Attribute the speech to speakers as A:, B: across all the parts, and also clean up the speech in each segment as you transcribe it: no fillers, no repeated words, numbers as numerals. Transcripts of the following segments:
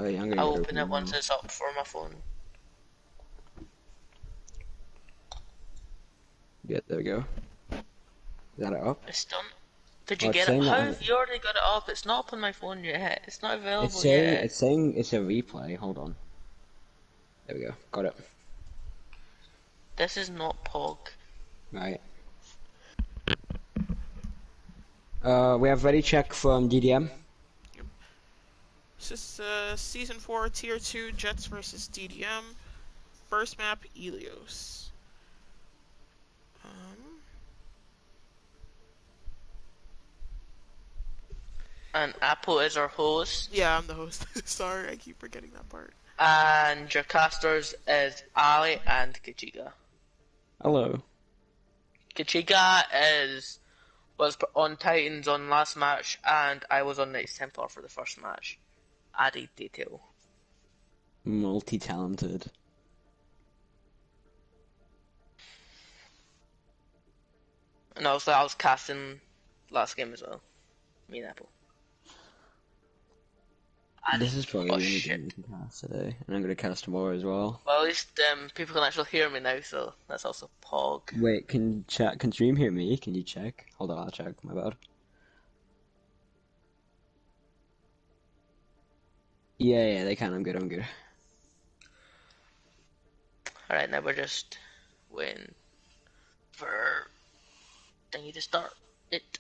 A: Wait, I'm gonna
B: I'll
A: get
B: open it
A: open
B: once
A: now.
B: it's up for my phone.
A: Yeah, there we go. Is that it up?
B: It's done. Did
A: Oh,
B: you
A: it's
B: get it?
A: saying that
B: How have you already got it up? It's not up on my phone yet. It's not
A: it's
B: available
A: saying
B: yet.
A: it's saying it's a replay. Hold on. There we go. Got it.
B: This is not Pog.
A: Right. We have ready check from DDM.
C: This is Season 4 Tier 2 Jets versus DDM. First map, Elios.
B: And Apple is our host.
C: Yeah, I'm the host. Sorry, I keep forgetting that part.
B: And your casters is Ali and Kachiga.
A: Hello.
B: Kachiga was on Titans on last match, and I was on Knights Templar for the first match. Added detail.
A: Multi-talented.
B: And also I was casting last game as well. Me and Apple.
A: This is probably
B: Oh
A: the only
B: shit.
A: game we can cast today, and I'm gonna cast tomorrow as well.
B: Well, at least people can actually hear me now, so that's also Pog.
A: Wait, can stream hear me? Can you check? Hold on, I'll check. My bad. Yeah, they can. I'm good. I'm good.
B: Alright, now we're just waiting for thingy to start it.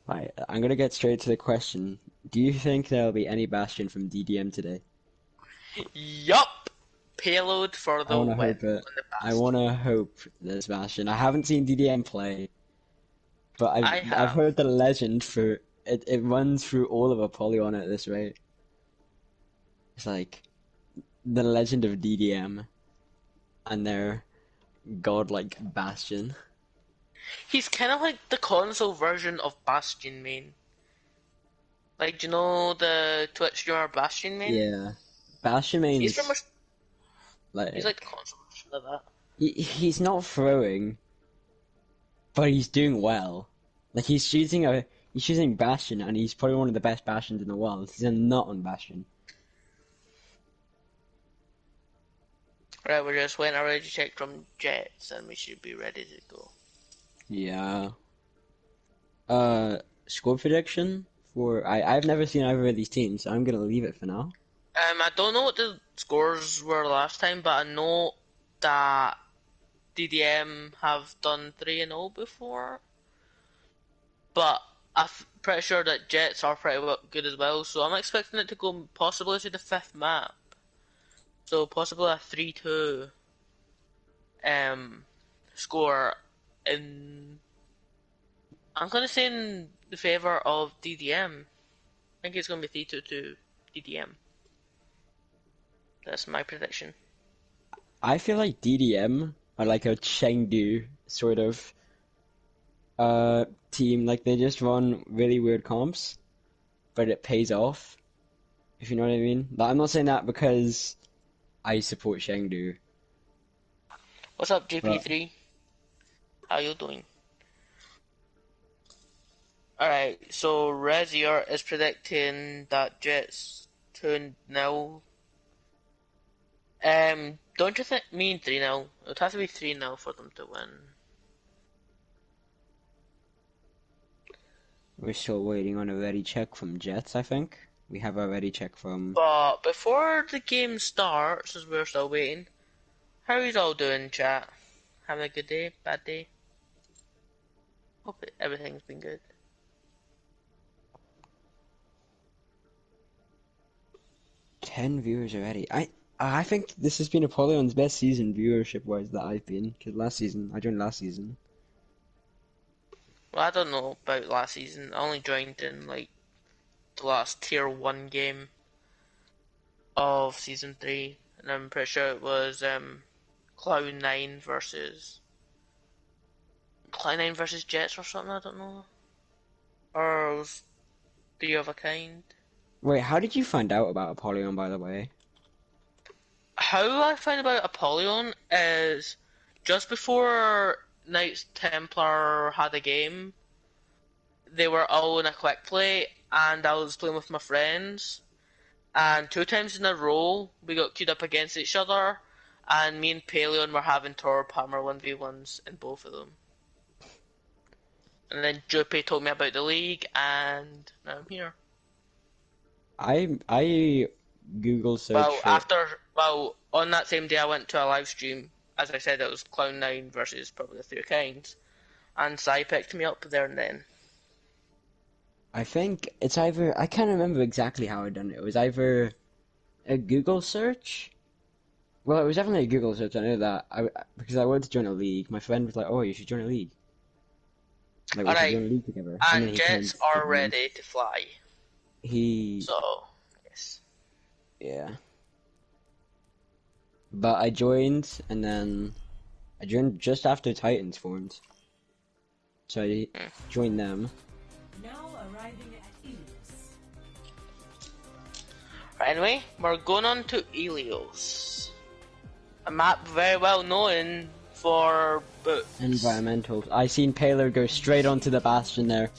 A: Right, I'm gonna get straight to the question. Do you think there'll be any Bastion from DDM today?
B: Yup! Payload for the
A: I wanna
B: win.
A: hope it. I wanna hope there's Bastion. I haven't seen DDM play, but I've heard the legend for it. It runs through all of Apollyon at this rate. It's like the legend of DDM and their godlike Bastion.
B: He's kind of like the console version of Bastion main. Like, do you know the Twitch streamer Bastion main?
A: Yeah, Bastion main.
B: He's pretty much
A: like
B: he's like the console version of that.
A: he's not throwing, but he's doing well. Like he's shooting Bastion, and he's probably one of the best Bastions in the world. He's a nut on Bastion.
B: Right, we're just waiting already to check from Jets, and we should be ready to go.
A: Yeah. Score prediction for I've never seen either of these teams, so I'm gonna leave it for now.
B: I don't know what the scores were last time, but I know that DDM have done 3-0 before. But I'm pretty sure that Jets are pretty good as well, so I'm expecting it to go possibly to the 5th map. So possibly a 3-2 score in, I'm gonna say in the favour of DDM. I think it's gonna be 3-2 to DDM. That's my prediction.
A: I feel like DDM are like a Chengdu sort of team. Like they just run really weird comps, but it pays off. If you know what I mean. But I'm not saying that because I support Chengdu.
B: What's up, GP3? How you doing? Alright, so Rezier is predicting that Jets 2-0. Don't you think mean 3-0? It would have to be 3-0 for them to win.
A: We're still waiting on a ready check from Jets, I think. We have a ready check from...
B: But before the game starts, as we're still waiting, how are you all doing, chat? Having a good day? Bad day? Hope everything's been good.
A: 10 viewers already. I think this has been Apollyon's best season viewership-wise that I've been. Because I joined last season.
B: Well, I don't know about last season. I only joined in, like, the last tier 1 game of season 3. And I'm pretty sure it was, Cloud9 versus Jets or something, I don't know. Or it was Three of a Kind.
A: Wait, how did you find out about Apollyon, by the way?
B: How I found about Apollyon is just before Knights Templar had a game, they were all in a quick play, and I was playing with my friends, and 2 times in a row we got queued up against each other, and me and Paleon were having Torp Hammer 1v1s in both of them. And then Juppie told me about the league, and now I'm here.
A: I Google search
B: on that same day I went to a live stream. As I said, it was Cloud9 versus probably the Three Kinds, and Sai picked me up there and then.
A: I think it's either, I can't remember exactly how I done it. It was either a Google search. Well, it was definitely a Google search. I know that because I wanted to join a league. My friend was like, "Oh, you should join a league. Like, we should join a league together."
B: And Jets are ready to fly. So, yes.
A: Yeah. But I joined, and then I joined just after Titans formed. So I joined them.
D: Now arriving at Ilios.
B: Right, anyway, we're going on to Ilios. A map very well known for books.
A: Environmentals. I seen Paler go straight onto the Bastion there.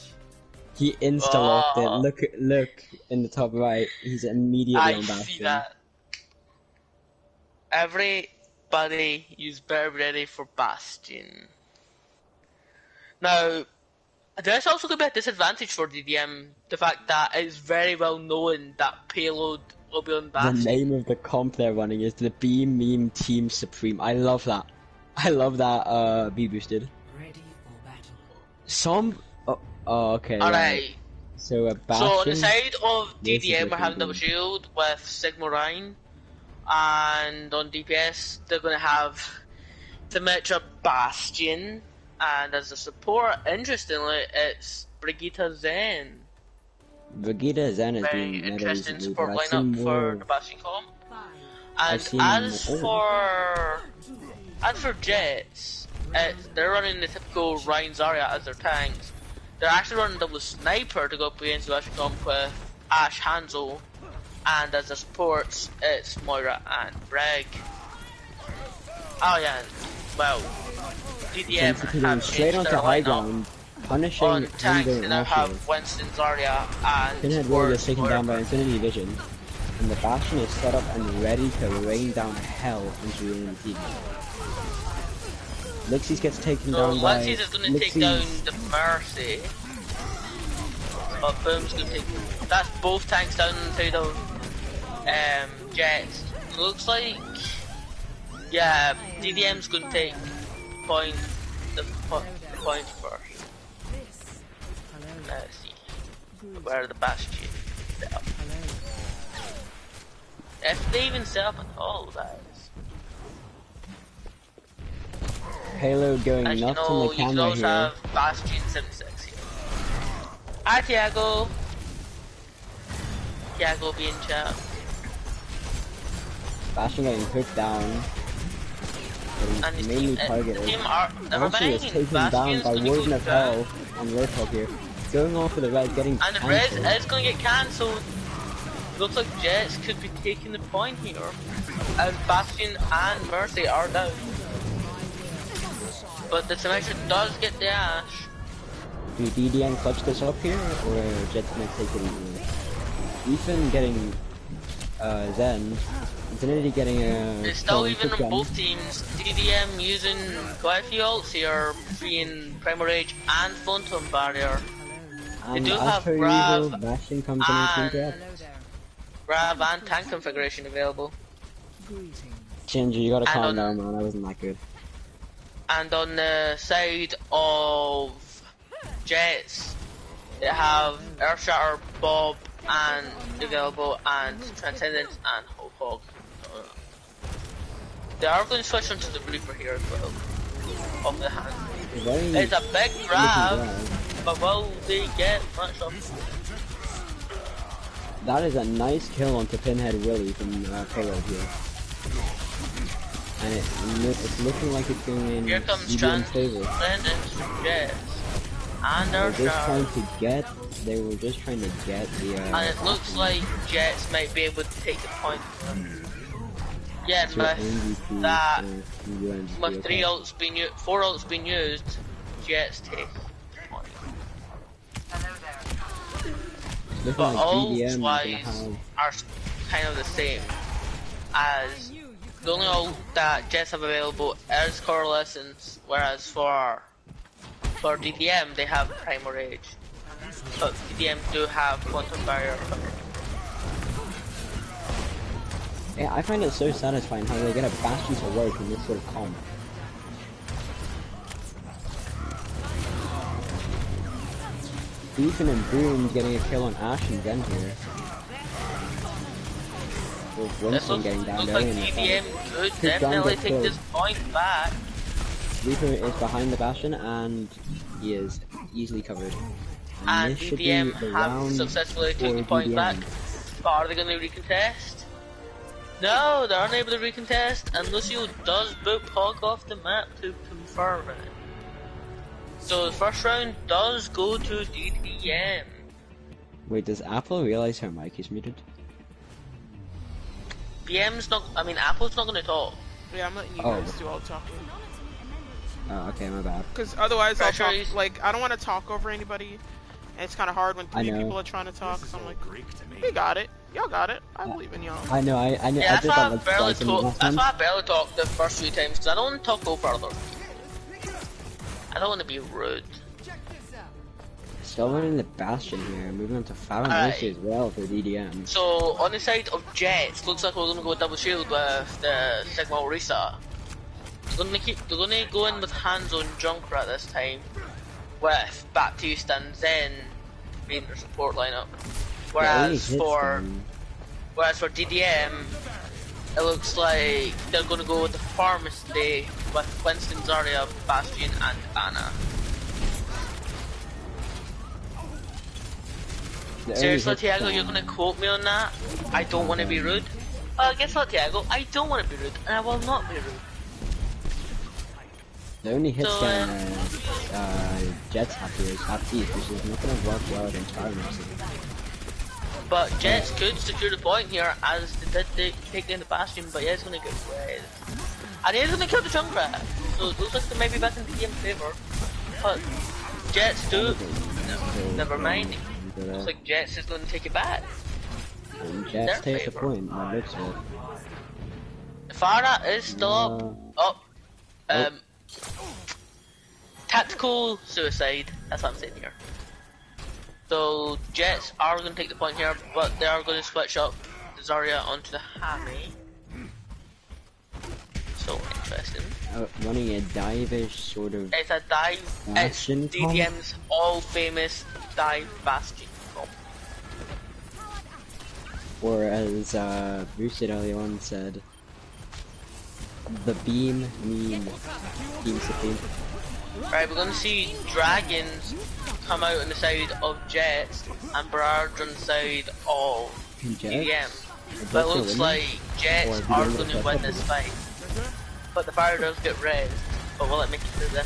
A: He insta-locked it. Look in the top right. He's immediately on Bastion. I see that.
B: Everybody is very ready for Bastion. Now, there's also going to be a disadvantage for DDM. The fact that it's very well known that Payload will be on Bastion.
A: The name of the comp they're running is the B Meme Team Supreme. I love that. I love that B boosted.
D: Ready for battle.
A: Okay.
B: Alright.
A: So a Bastion.
B: So on the side of DDM we're having double shield with Sigma Rhine. And on DPS they're going to have Demetra Bastion. And as a support, interestingly, it's Brigitte Zen.
A: Brigitte Zen is
B: very interesting support lineup for the Bastion comp. And as for Jets, they're running the typical Ryan Zarya as their tanks. They're actually running double sniper to go up against the Bastion comp with Ash Hansel, and as their supports, it's Moira and Breg. Oh yeah, well, DDM have
A: straight onto high ground, punishing
B: on tanks. They now have
A: Ashes.
B: Winston, Zarya, and
A: Pinhead Warrior is taken down by Infinity Vision, and the Bastion is set up and ready to rain down hell into the enemy team. Lixis gets taken down by...
B: Lixis is going to take down the Mercy. But Boom's going to take... That's both tanks down inside of Jets. Looks like... Yeah, DDM's going to take the point first. Let's see. Where are the Bastion set up? If they even set up at all, that is.
A: Payload going
B: as
A: nuts
B: on
A: the camera
B: you also
A: here.
B: Have Bastion 76 here. Hi Tiago. Tiago being chat.
A: Bastion getting cooked down.
B: And his
A: mainly
B: team,
A: targeted.
B: Bastion
A: is taken down by Warden of Hell on Roadhog here. Going off for the red, getting
B: and the red is going to get cancelled. Looks like Jets could be taking the point here. And Bastion and Mercy are down. But the Symmetra does get the Ash.
A: Do DDM clutch this up here, or Jets gonna take it easily? Ethan getting Zen. Infinity getting a...
B: It's still even on both teams. DDM using quite a few ults here, being Primal Rage and Phantom Barrier. They do have Grav and tank configuration available.
A: Ginger, you gotta calm down, man. That wasn't that good.
B: And on the side of Jets, they have Earthshatter, Bob, and available, and Transcendence and Hog. They are going to switch onto the Reaper here as well. Off the hand. It's a big grab, but will they get much of it?
A: That is a nice kill onto Pinhead Willie from Payload here. And it's looking like it's going in
B: here comes
A: favor.
B: Jets. And
A: they were just trying to get the
B: and it looks like Jets might be able to take the point. Yeah, with that, with 4 ults being used, Jets take the point. But ults wise, kind of the same as the only ult that Jets have available is Coalescence, whereas for DDM they have Primal Rage. But DDM do have Quantum Barrier.
A: Yeah, I find it so satisfying how they get a Bastion to work in this sort of comp. Beacon and Boom getting a kill on Ashe and Zen here. With Winston getting down
B: looks
A: early
B: like
A: in the
B: DDM
A: fight.
B: could
A: Could
B: definitely
A: get
B: take
A: killed.
B: this point back.
A: Reaper is behind the Bastion and he is easily covered.
B: And
A: this should be
B: DDM
A: the
B: have
A: round
B: successfully
A: for
B: taken the point
A: DDM.
B: back. But are they going to recontest? No, they're unable to recontest, and Lucio does boot Pog off the map to confirm it. So the first round does go to DDM.
A: Wait, does Apple realize her mic is muted?
B: BM's not, I mean Apple's not going to talk.
C: Yeah, I'm letting you guys do all the talking.
A: Oh, okay, my bad.
C: Because otherwise I'll talk,
B: Pressure's-
C: like, I don't want to talk over anybody. And it's kind of hard when
A: I
C: three
A: know.
C: people are trying to talk, so I'm like, we got it. Y'all got it. I believe in y'all.
A: I know, I
B: Yeah,
A: did
B: that's why
A: that
B: I
A: like
B: barely
A: twice in the
B: talk.
A: last
B: That's
A: one.
B: why I barely talk the first few times because I don't want to talk over others. I don't want to be rude.
A: Still running the Bastion here, moving on to Farron
B: Alright.
A: as well for DDM.
B: So on the side of Jets, looks like we're going to go double shield with the Sigma Orisa. They're going to go in with hands on Junkrat this time, with Baptiste and Zen being their support lineup. Whereas for DDM, it looks like they're going to go with the Pharmacy with Winston, Zarya, Bastion, and Anna. Seriously, Tiago, you're going to quote me on that? I don't want to be rude. Well, guess what, Tiago? I don't want to be rude, and I will not be rude.
A: The only hit
B: So,
A: scan Jets have here is Baptiste, which is not going to work well against Farron.
B: But Jets could secure the point here as they did take down the Bastion, but yeah, it's going to get red. And he's going to kill the Junkrat. So it looks like they might be back in DDM favor. But Jets do. Never mind. Looks like Jets is going to take it back.
A: And Jets
B: Their
A: take the
B: favor.
A: point, that looks it.
B: Farah is still up. Tactical suicide. That's what I'm saying here. So Jets are going to take the point here, but they are going to switch up the Zarya onto the Hammy. So interesting.
A: Running a dive-ish sort of
B: It's a dive. It's
A: Bastion comp?
B: DDM's all famous dive Bastion comp.
A: Or as Boosted earlier on said, the beam mean Beam Supreme.
B: Right, we're going to see Dragons come out on the side of Jets and Barrage on the side of DDM. But it looks like Jets are going to win this fight. But the fire does get red, but will it make the difference?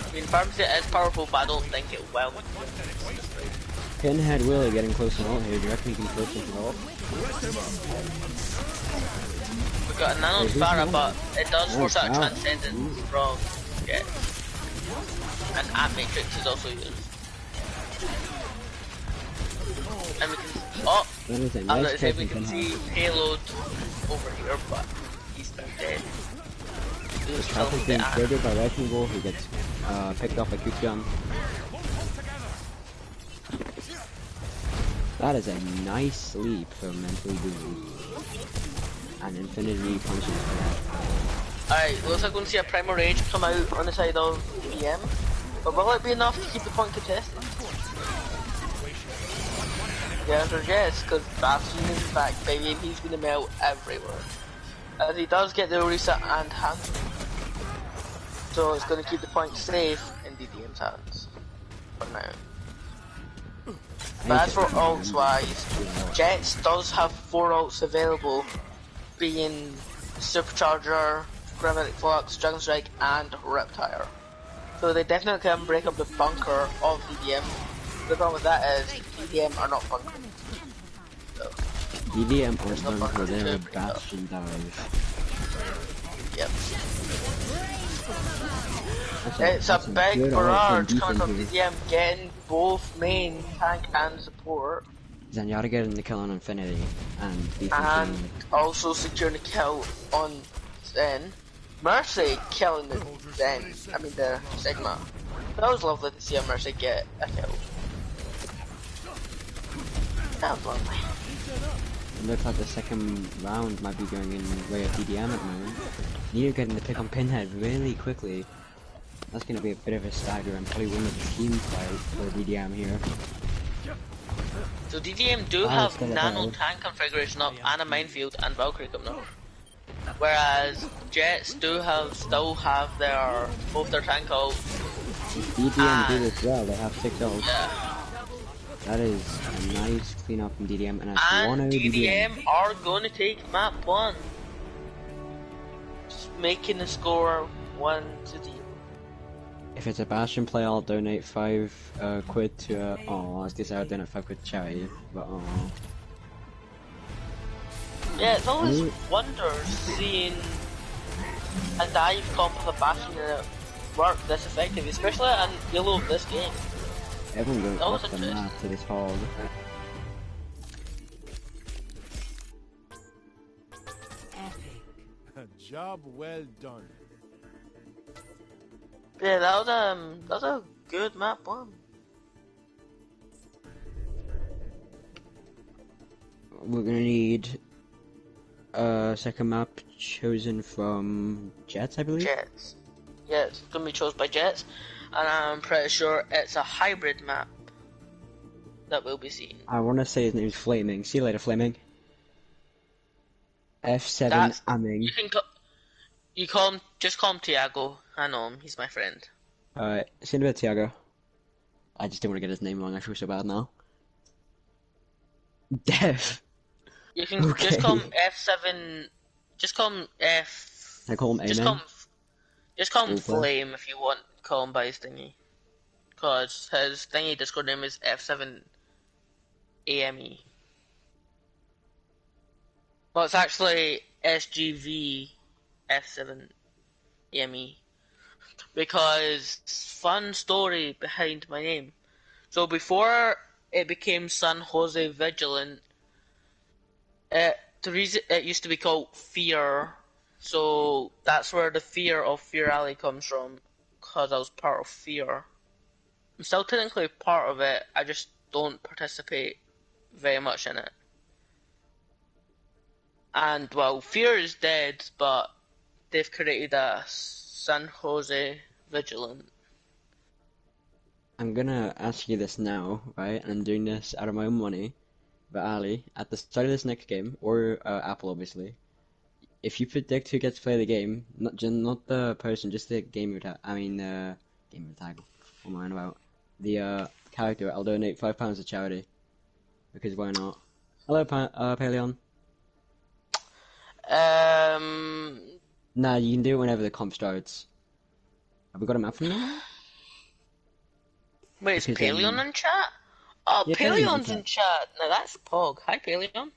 B: I mean, Pharmacy is powerful, but I don't think it will.
A: Pinhead Willie getting close to ult here. Do you reckon he can close to ult?
B: We've got a nano on Farah, but it does force out Transcendence from Jets. And App Matrix is also used. And we can
A: That is a
B: I was
A: nice
B: gonna say
A: kill
B: we
A: from
B: can
A: Pinhead.
B: see Payload over here, but he's now dead. He was
A: Trap is
B: filming
A: being
B: the app.
A: triggered by Wrecking Ball, who gets picked off by Quick Gun. That is a nice sleep for mentally busy. And Infinity punches for that.
B: Alright, looks like we're going to see a Primal Rage come out on the side of BM. But will it be enough to keep the point contested? The answer is yes, because Bastion is back, baby, and he's going to melt everywhere. As he does get the Orisa and hand. So it's going to keep the point safe in DDM's hands. For now. But as for ults wise, Jets does have 4 ults available, being Supercharger, Gravitic Flux, Dragon Strike, and Reptire. So they definitely can break up the bunker of DDM. The problem with that is DDM are not bunker. So,
A: DDM are
B: no
A: done
B: bunker
A: for their
B: to break up.
A: Bastion dive.
B: Yep. It's a
A: that's some
B: big
A: good all-in
B: barrage coming
A: defense
B: from
A: here.
B: DDM, getting both main tank and support,
A: Zenyatta getting the kill on Infinity and
B: and
A: defense.
B: also securing a kill on Zen. Mercy killing the Zen, I mean the Sigma. That was lovely to see a Mercy get a kill. That was lovely.
A: It looks like the second round might be going in way of DDM at the moment. Neo getting the pick on Pinhead really quickly. That's going to be a bit of a stagger and probably win the team fight for DDM here.
B: So DDM do have nano tank configuration up and a minefield and Valkyrie coming up. Whereas Jets still have both their tank ult.
A: DDM do as well, they have 6 ults.
B: Yeah.
A: That is a nice clean up from DDM and it's
B: And
A: 1-0
B: DDM are going to take map 1. Just making the score 1-0.
A: If it's a Bastion play, I'll donate 5 quid to oh, I was gonna say I'll donate 5 quid to charity, but oh.
B: Yeah, it's always wonders seeing a dive comp with a Bastion and it work this effective, especially in yellow of this game.
A: Everyone goes
B: That
A: off the map to this hog.
E: Job well done.
B: Yeah, that was a good map 1.
A: We're gonna need a second map chosen from Jets, I believe?
B: Jets. Yeah, it's gonna be chosen by Jets, and I'm pretty sure it's a hybrid map that we'll be seeing.
A: I wanna say his name's Flaming. See you later, Flaming. F7 Amming.
B: You call him, just call him Tiago. I know him, he's my friend.
A: Alright, see you in a bit, Tiago. I just didn't want to get his name wrong, I feel so bad now. Dev!
B: You can just call him F7, just call him F...
A: I call him Amen?
B: Just call him Flame if you want to call him by his thingy. Cause his thingy Discord name is F7 AME. Well, it's actually SGV F7 AME. Because, fun story behind my name. So before it became San Jose Vigilant, it used to be called Fear. So that's where the fear of Fear Alley comes from. Because I was part of Fear. I'm still technically part of it, I just don't participate very much in it. And, well, Fear is dead, but they've created a San Jose Vigilant.
A: I'm gonna ask you this now, right? And I'm doing this out of my own money. But Ali, at the start of this next game, or Apple obviously, if you predict who gets to play the game, not the person, just the gamer tag, gamer tag, what am I on about? The character, I'll donate £5 to charity. Because why not? Hello, Apollyon. Nah, you can do it whenever the comp starts. Have we got a map from now?
B: Wait, is Paleon in chat? Oh,
A: yeah,
B: Paleon's in chat. Now that's Pog. Hi, Paleon.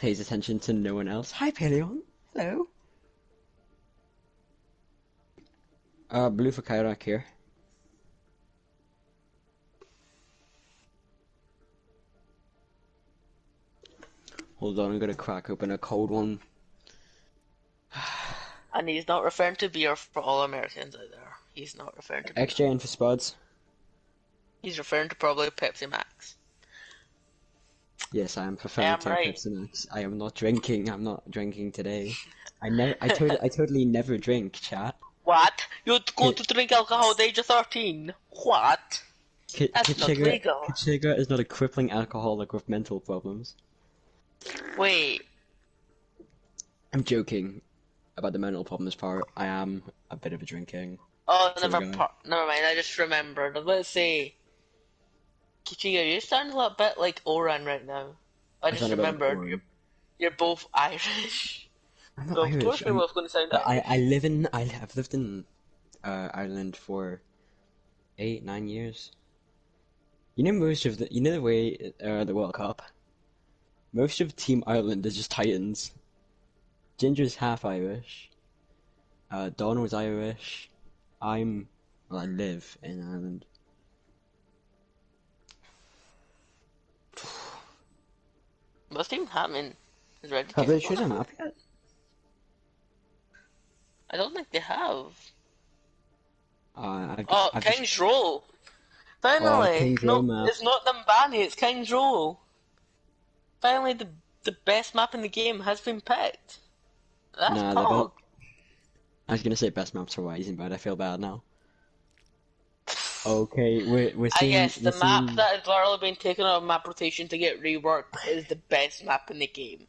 A: Pays attention to no one else. Hi, Paleon. Hello. Blue for Kyrak here. Hold on, I'm gonna crack open a cold one.
B: And he's not referring to beer for all Americans out there. He's not referring to beer.
A: XJ in for Spuds.
B: He's referring to probably Pepsi Max.
A: Yes, I am preferring to Pepsi Max. I am not drinking. I'm not drinking today. I totally never drink, chat.
B: What? You're going to drink alcohol at the age of 13? What? That's not legal.
A: Kachiga is not a crippling alcoholic with mental problems.
B: Wait.
A: I'm joking about the mental problems part. I am a bit of a drinking.
B: Oh, never mind. I just remembered. I was about to say, Kichiga, you sound a little bit like Oran right now. I just remembered you're both Irish.
A: I'm not
B: so
A: Irish.
B: Of course, we were going to sound Irish.
A: I've lived in Ireland for 8-9 years. You know the way the World Cup. Most of Team Ireland is just Titans. Ginger's half Irish. Don was Irish. I live in Ireland.
B: What's even happening? Is ready
A: Have
B: to
A: they chosen a map yet?
B: I don't think they have.
A: I've,
B: Oh,
A: I've
B: King's
A: just...
B: Row.
A: Oh,
B: Finally!
A: King's Row
B: No,
A: map.
B: it's not Numbani, it's King's Row. Finally, the best map in the game has been picked. That's
A: Nah, they're
B: Pog.
A: I was gonna say best maps are Rising, but I feel bad now. Okay, we're
B: I
A: seeing
B: guess the map that has literally been taken out of map rotation to get reworked is the best map in the game.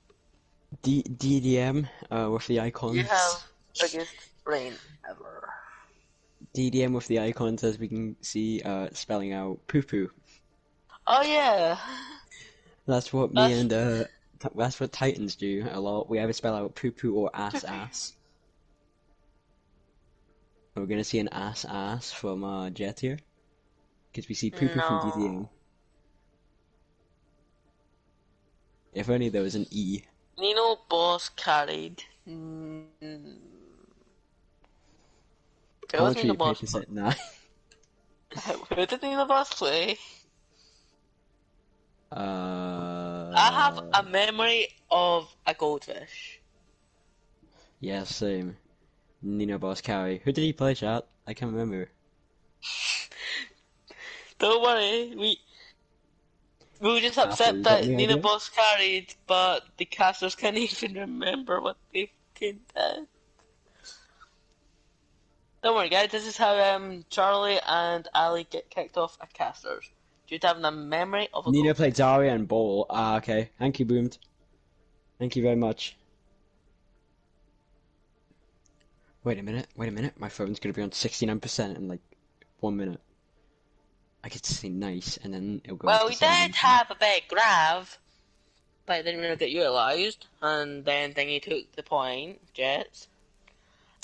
A: DDM with the
B: You
A: icons.
B: have biggest brain ever.
A: DDM with the icons, as we can see, spelling out poo poo.
B: Oh yeah.
A: That's what me and that's what Titans do a lot. We either spell out poo poo or ass ass. We're gonna see an ass ass from Jet here, because we see poo poo from DDM.
B: No.
A: If only there was an E.
B: Nino boss carried. It was Nino
A: Poetry,
B: boss.
A: paper set 9.
B: Who did Nino boss play? I have a memory of a goldfish.
A: Yeah, same. Nino Boss Carry. Who did he play, chat? I can't remember.
B: Don't worry, we were just
A: After,
B: upset
A: you got
B: that
A: any
B: Nina
A: idea?
B: boss carried, but the casters can't even remember what they fucking did. Don't worry, guys. This is how Charlie and Ali get kicked off at casters due to having a memory of a
A: Nino
B: goldfish.
A: played Zarya and Ball. Ah, okay. Thank you, Boomed. Thank you very much. Wait a minute. My phone's gonna be on 69% in like 1 minute. I get to say nice, and then it'll go.
B: Well, we did have a big grab, but it didn't really get utilised. And then Thingy took the point, Jets.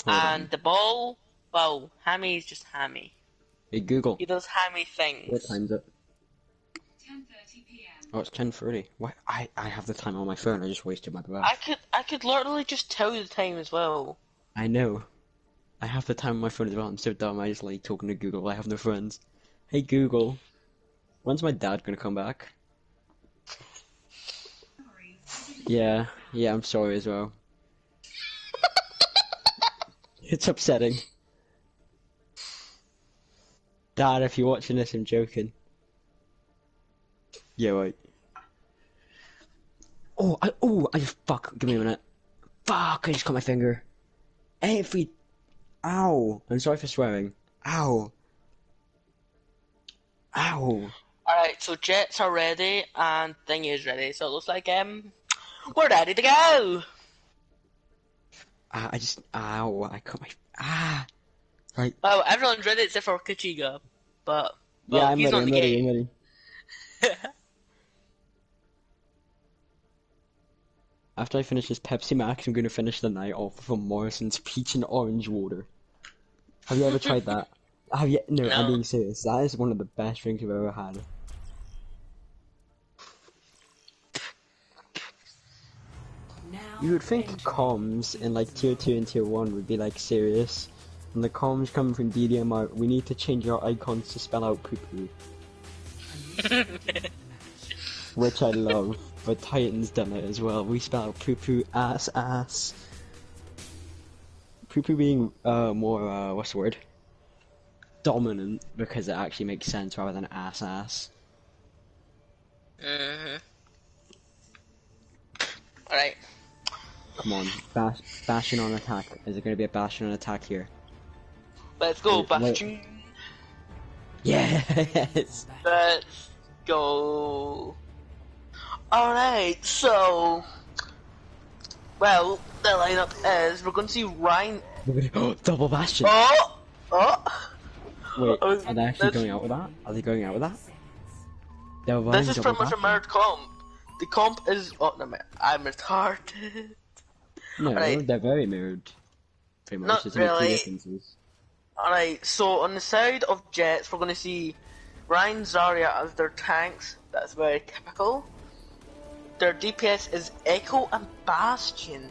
A: Hold
B: And
A: on.
B: the ball, well, Hammy's just Hammy.
A: Hey Google.
B: He does Hammy things.
A: What time's it?
D: 10:30 p.m.
A: Oh, it's 10:30. What? I have the time on my phone. I just wasted my breath.
B: I could literally just tell you the time as well.
A: I know. I have the time on my phone as well. I'm so dumb. I just like talking to Google. I have no friends. Hey Google, when's my dad gonna come back? Yeah, I'm sorry as well. It's upsetting. Dad, if you're watching this, I'm joking. Yeah, right. I just, fuck, give me a minute. Fuck, I just cut my finger. Ow, I'm sorry for swearing. Ow.
B: Alright, so Jets are ready and Thingy is ready, so it looks like we're ready to go!
A: I cut my, right.
B: Well, everyone's ready except for Kachiga, but
A: Yeah, I'm
B: he's
A: ready,
B: not in the game.
A: I'm ready. After I finish this Pepsi Max, I'm gonna finish the night off with a Morrison's peach and orange water. Have you ever tried that? No, I'm
B: No.
A: being serious. That is one of the best drinks I've ever had.
D: Now
A: You would think
D: entering
A: comms in like tier 2 and tier 1 would be like serious. And the comms coming from DDM are, we need to change our icons to spell out poo poo. Which I love, but Titan's done it as well. We spell out poo poo ass ass. Poo poo being more, what's the word? Dominant, because it actually makes sense rather than ass ass.
B: Alright.
A: Come on, Bastion on attack. Is it going to be a Bastion on attack here?
B: Let's go,
A: Wait.
B: Bastion!
A: Yes!
B: Let's go! Alright, so... Well, the lineup is, we're going to see Ryan...
A: Double Bastion!
B: Oh!
A: Wait,
B: Oh,
A: are they actually
B: this-
A: going out with that? Are they going out with that? They're
B: This
A: running
B: is
A: double
B: pretty much a
A: Bastion.
B: mirrored comp. The comp is... Oh, no, I'm retarded.
A: No,
B: Right.
A: they're very mirrored. Pretty much,
B: Not
A: there's only two
B: really.
A: differences.
B: Alright, so on the side of Jets, we're going to see Ryan, Zarya as their tanks. That's very typical. Their DPS is Echo and Bastion.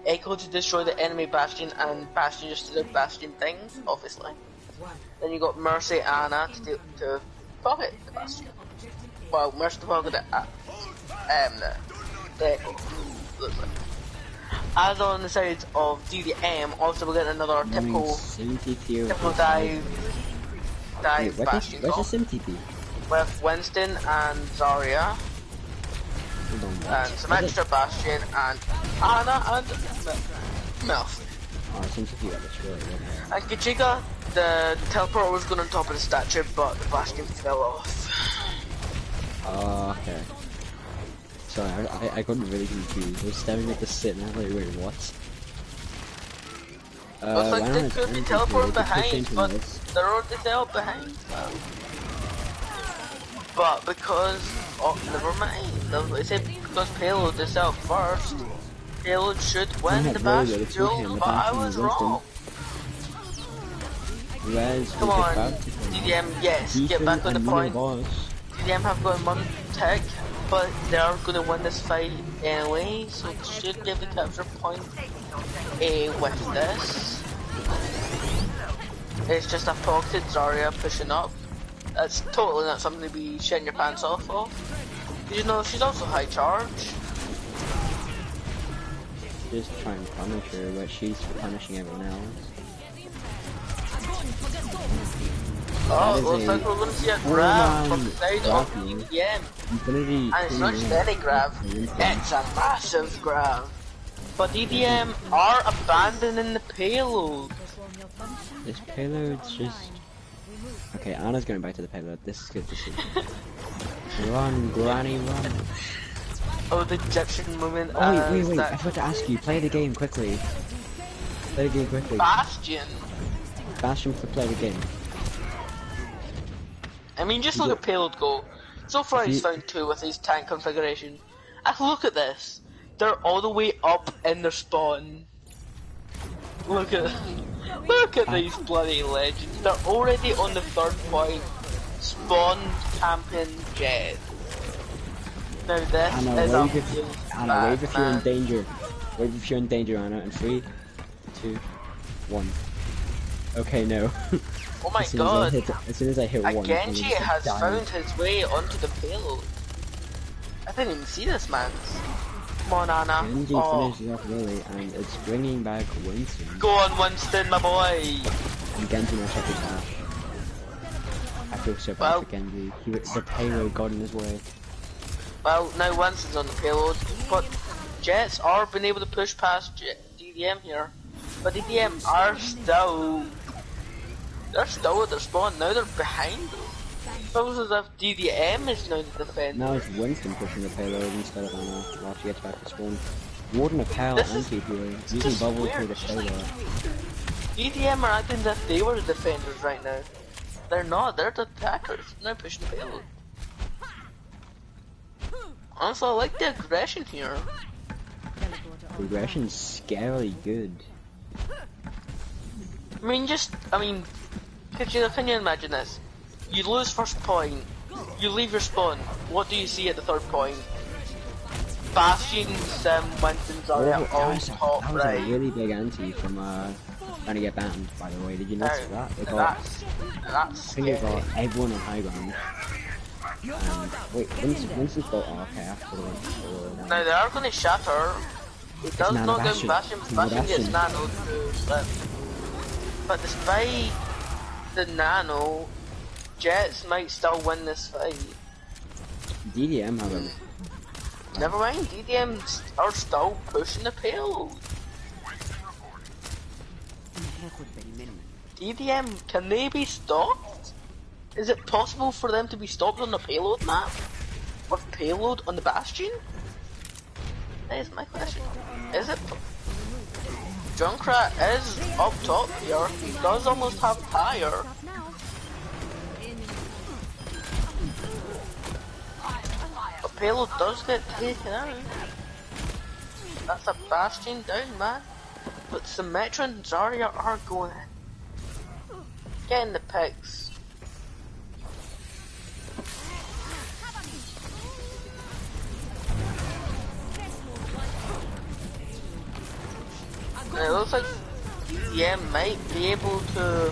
B: Echo to destroy the enemy Bastion, and Bastion just to do Bastion things, obviously. Then you got Mercy Anna to pocket the Bastion. Well, Mercy to pocket the Echo. Looks like. As on the side of DDM, also we're getting another typical dive
A: Wait,
B: Bastion
A: where's
B: call
A: the SimTP?
B: with Winston and Zarya.
A: Hold on, what?
B: And some extra Bastion and Anna and Melf.
A: Oh, SimTP got destroyed. Okay.
B: And Kachiga, the teleporter was going on top of the statue, but the Bastion fell off.
A: Oh, okay. Sorry, I got really confused. I was staring at the sit and I was like, wait, what?
B: Looks like they could be teleported behind, but
A: this.
B: they're already there behind. But because, oh, never mind. They said because Payload is out first, Payload should win the Bastion duel, but I was wrong. Come on, DDM, yes, get back on the point. DDM have got one tech, but they are going to win this fight anyway, so they should get the capture point with this. It's just a pocketed Zarya pushing up. That's totally not something to be shitting your pants off of. You know, she's also high charge.
A: Just trying to punish her, but she's punishing everyone else.
B: Oh, looks like we're going to see a grab from the side of DDM. And it's not just any grab, it's a massive grab. But DDM are abandoning the payload.
A: This payload's just... Okay, Anna's going back to the payload. This is good to see. Run, Granny, run.
B: Oh, the Egyptian woman.
A: Oh, wait, I forgot to ask you. Play the game quickly. Play the game quickly.
B: Bastion.
A: Bastion for play the game.
B: I mean, just look at payload go. So far he's found 2 with his tank configuration. And look at this. They're all the way up in their spawn. Look at these bloody legends. They're already on the 3rd point. Spawn camping Jet. Now this
A: Anna,
B: is
A: Anna, wave if you're in danger. Wave if you're in danger, Anna. And 3, 2, 1. Okay, no.
B: Oh my god.
A: As soon as I hit 1,
B: Genji has found his way onto the payload. I didn't even see this, man. Come on, Anna.
A: Genji finishes off Lily, and it's bringing back Winston.
B: Go on, Winston, my boy.
A: And Genji knows how to dash. I feel so bad for Genji. The payload got in his way.
B: Well, now Winston's on the payload, but Jets are being able to push past DDM here. But DDM are still... They're still at their spawn, now they're behind them. It's almost as if DDM is now the defender.
A: Now it's Winston pushing the payload instead of Anna while she gets back to spawn. Warden of Hell and TPO, using bubble through the payload.
B: DDM are acting as if they were the defenders right now. They're not, they're the attackers, they're pushing the payload. Also, I like the aggression here.
A: The aggression's scarily good.
B: Can you imagine this? You lose first point, you leave your spawn, what do you see at the 3rd point? Bastion, Sim, Winston, Zarya, all top
A: that was
B: right.
A: a really big anti from trying to get banned, by the way. Did you notice that? They got,
B: That's
A: I think they got everyone on high ground. Wait, Winston's got... Oh, okay, after the Winston.
B: Now they are going to shatter. It does not go Bastion. Bastion gets nano through, but despite the nano, Jets might still win this fight.
A: DDM, however.
B: Never mind, DDM are still pushing the payload. DDM, can they be stopped? Is it possible for them to be stopped on the payload map? With payload on the Bastion? That is my question. Is it? Junkrat is up top here. He does almost have tire. But payload does get taken out. That's a Bastion down, man. But Symmetra and Zarya are going in. Getting the picks. And it looks like DDM might be able to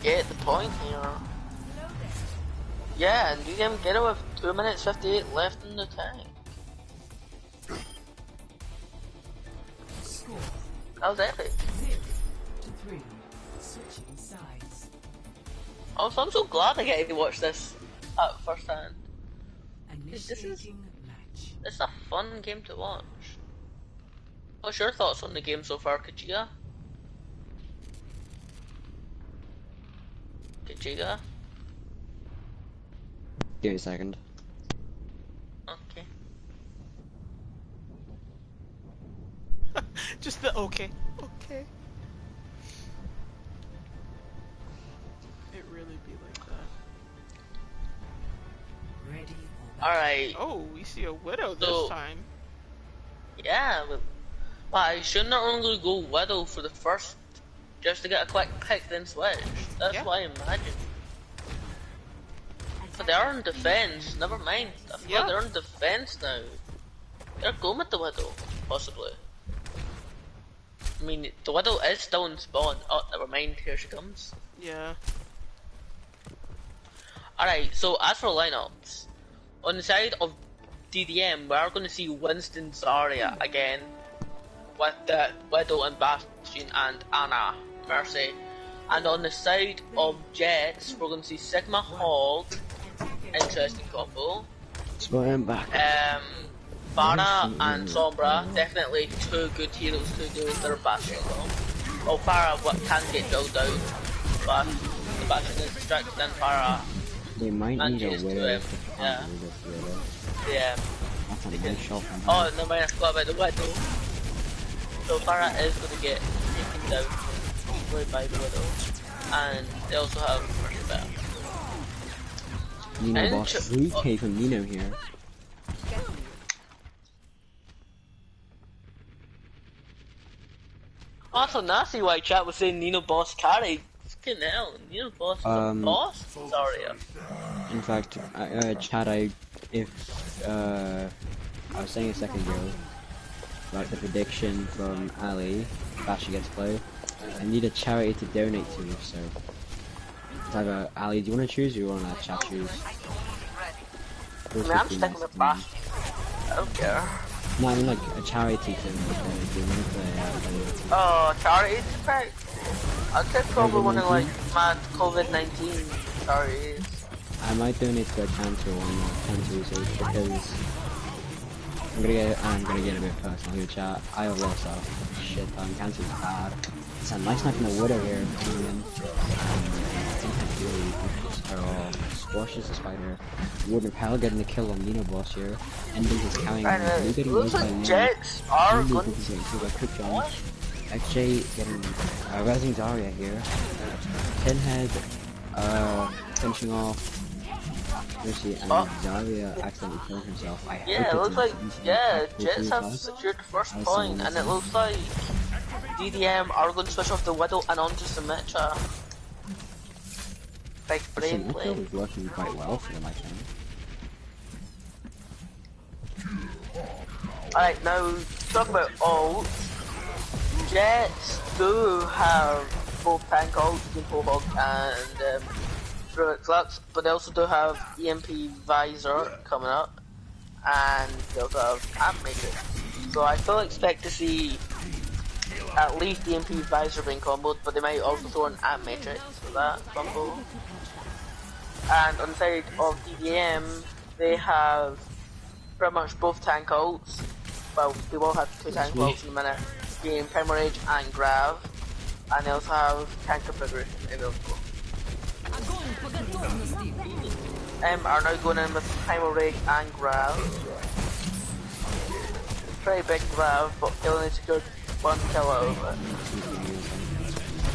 B: get the point here. Yeah, and DDM get it with 2 minutes 58 left in the tank. That was epic.
D: 0-3. Switching sides.
B: Oh, so I'm so glad I get to watch this at first hand.
D: Initiating match.
B: It's a fun game to watch. What's your thoughts on the game so far, Kajiga? Kajiga?
A: Give me a second.
B: Okay.
C: Just the okay. Okay. It really be like that.
D: Ready.
B: Alright.
C: Oh, we see a widow
B: So-
C: this time.
B: Yeah, but I should not only go Widow for the first, just to get a quick pick, then switch. That's
C: Yeah.
B: what I imagine. But they are in defense, never mind. I forgot
C: Yeah.
B: they're in defense now. They're going with the Widow, possibly. I mean, the Widow is still in spawn. Oh, never mind, here she comes.
C: Yeah.
B: Alright, so as for lineups, on the side of DDM, we are going to see Winston Zarya again, with the Widow and Bastion and Anna Mercy. And on the side of Jets, we're going to see Sigma Hog, interesting combo.
A: Swear I'm back.
B: Farah and Sombra, definitely two good heroes to do with their Bastion combo. Well, Farah can get drilled out, but the Bastion is distracted and Farah.
A: They might need a
B: Managed to,
A: widow.
B: yeah.
A: Yeah.
B: Yeah.
A: That's a nice shot from him.
B: Oh, no mind, I forgot about the Widow. So Farah is going to get taken down easily by the Widow. And they also have Mercy Bear.
A: Nino
B: and
A: boss.
B: ch-
A: 3k from Nino here.
B: Also, nasty why chat was saying Nino boss carry. Fucking hell, Nino boss is a boss? Sorry.
A: In fact, Chad, I was saying a second ago about the prediction from Ali that she gets play. I need a charity to donate to, so it's either Ali, do you want to choose or you want to let Chad choose?
B: I mean, I'm sticking with Bastion. I don't care.
A: No, I mean like a charity to donate.
B: Oh, charity pick? I'd say probably one of like mad COVID-19 charities.
A: I might donate to a cancer one, cancer research, because I'm gonna get a bit personal here, chat. I have lost a shit ton. Cancer's bad. It's a nice knife in the widow here coming in. I think that's really squashes the spider. Warden of Hell getting the kill on Nino boss here. Ending his carrying.
B: It looks like Jets are going
A: to quick jump. XJ getting resing Zarya here. Pinhead finishing off Mercy and Zarya accidentally killing himself.
B: Yeah, it looks like Jets have secured the first point, and it looks like DDM are going to switch off the Widow and onto Symmetra. Big brain play.
A: Symmetra was working quite well for them, I think.
B: Alright, now talk about ult. Jets do have both tank ults, Hog and Druid Flux, but they also do have EMP Visor coming up, and they also have Amp Matrix. So I still expect to see at least EMP Visor being comboed, but they might also throw an Amp Matrix for that combo. And on the side of DDM, they have pretty much both tank ults. Well, they will have two tank ults in a minute, being Primal Rage and Grav, and they also have tank configuration available. Are now going in with Primal Rage and Grav. Pretty big Grav, but they only secured one kill out of it.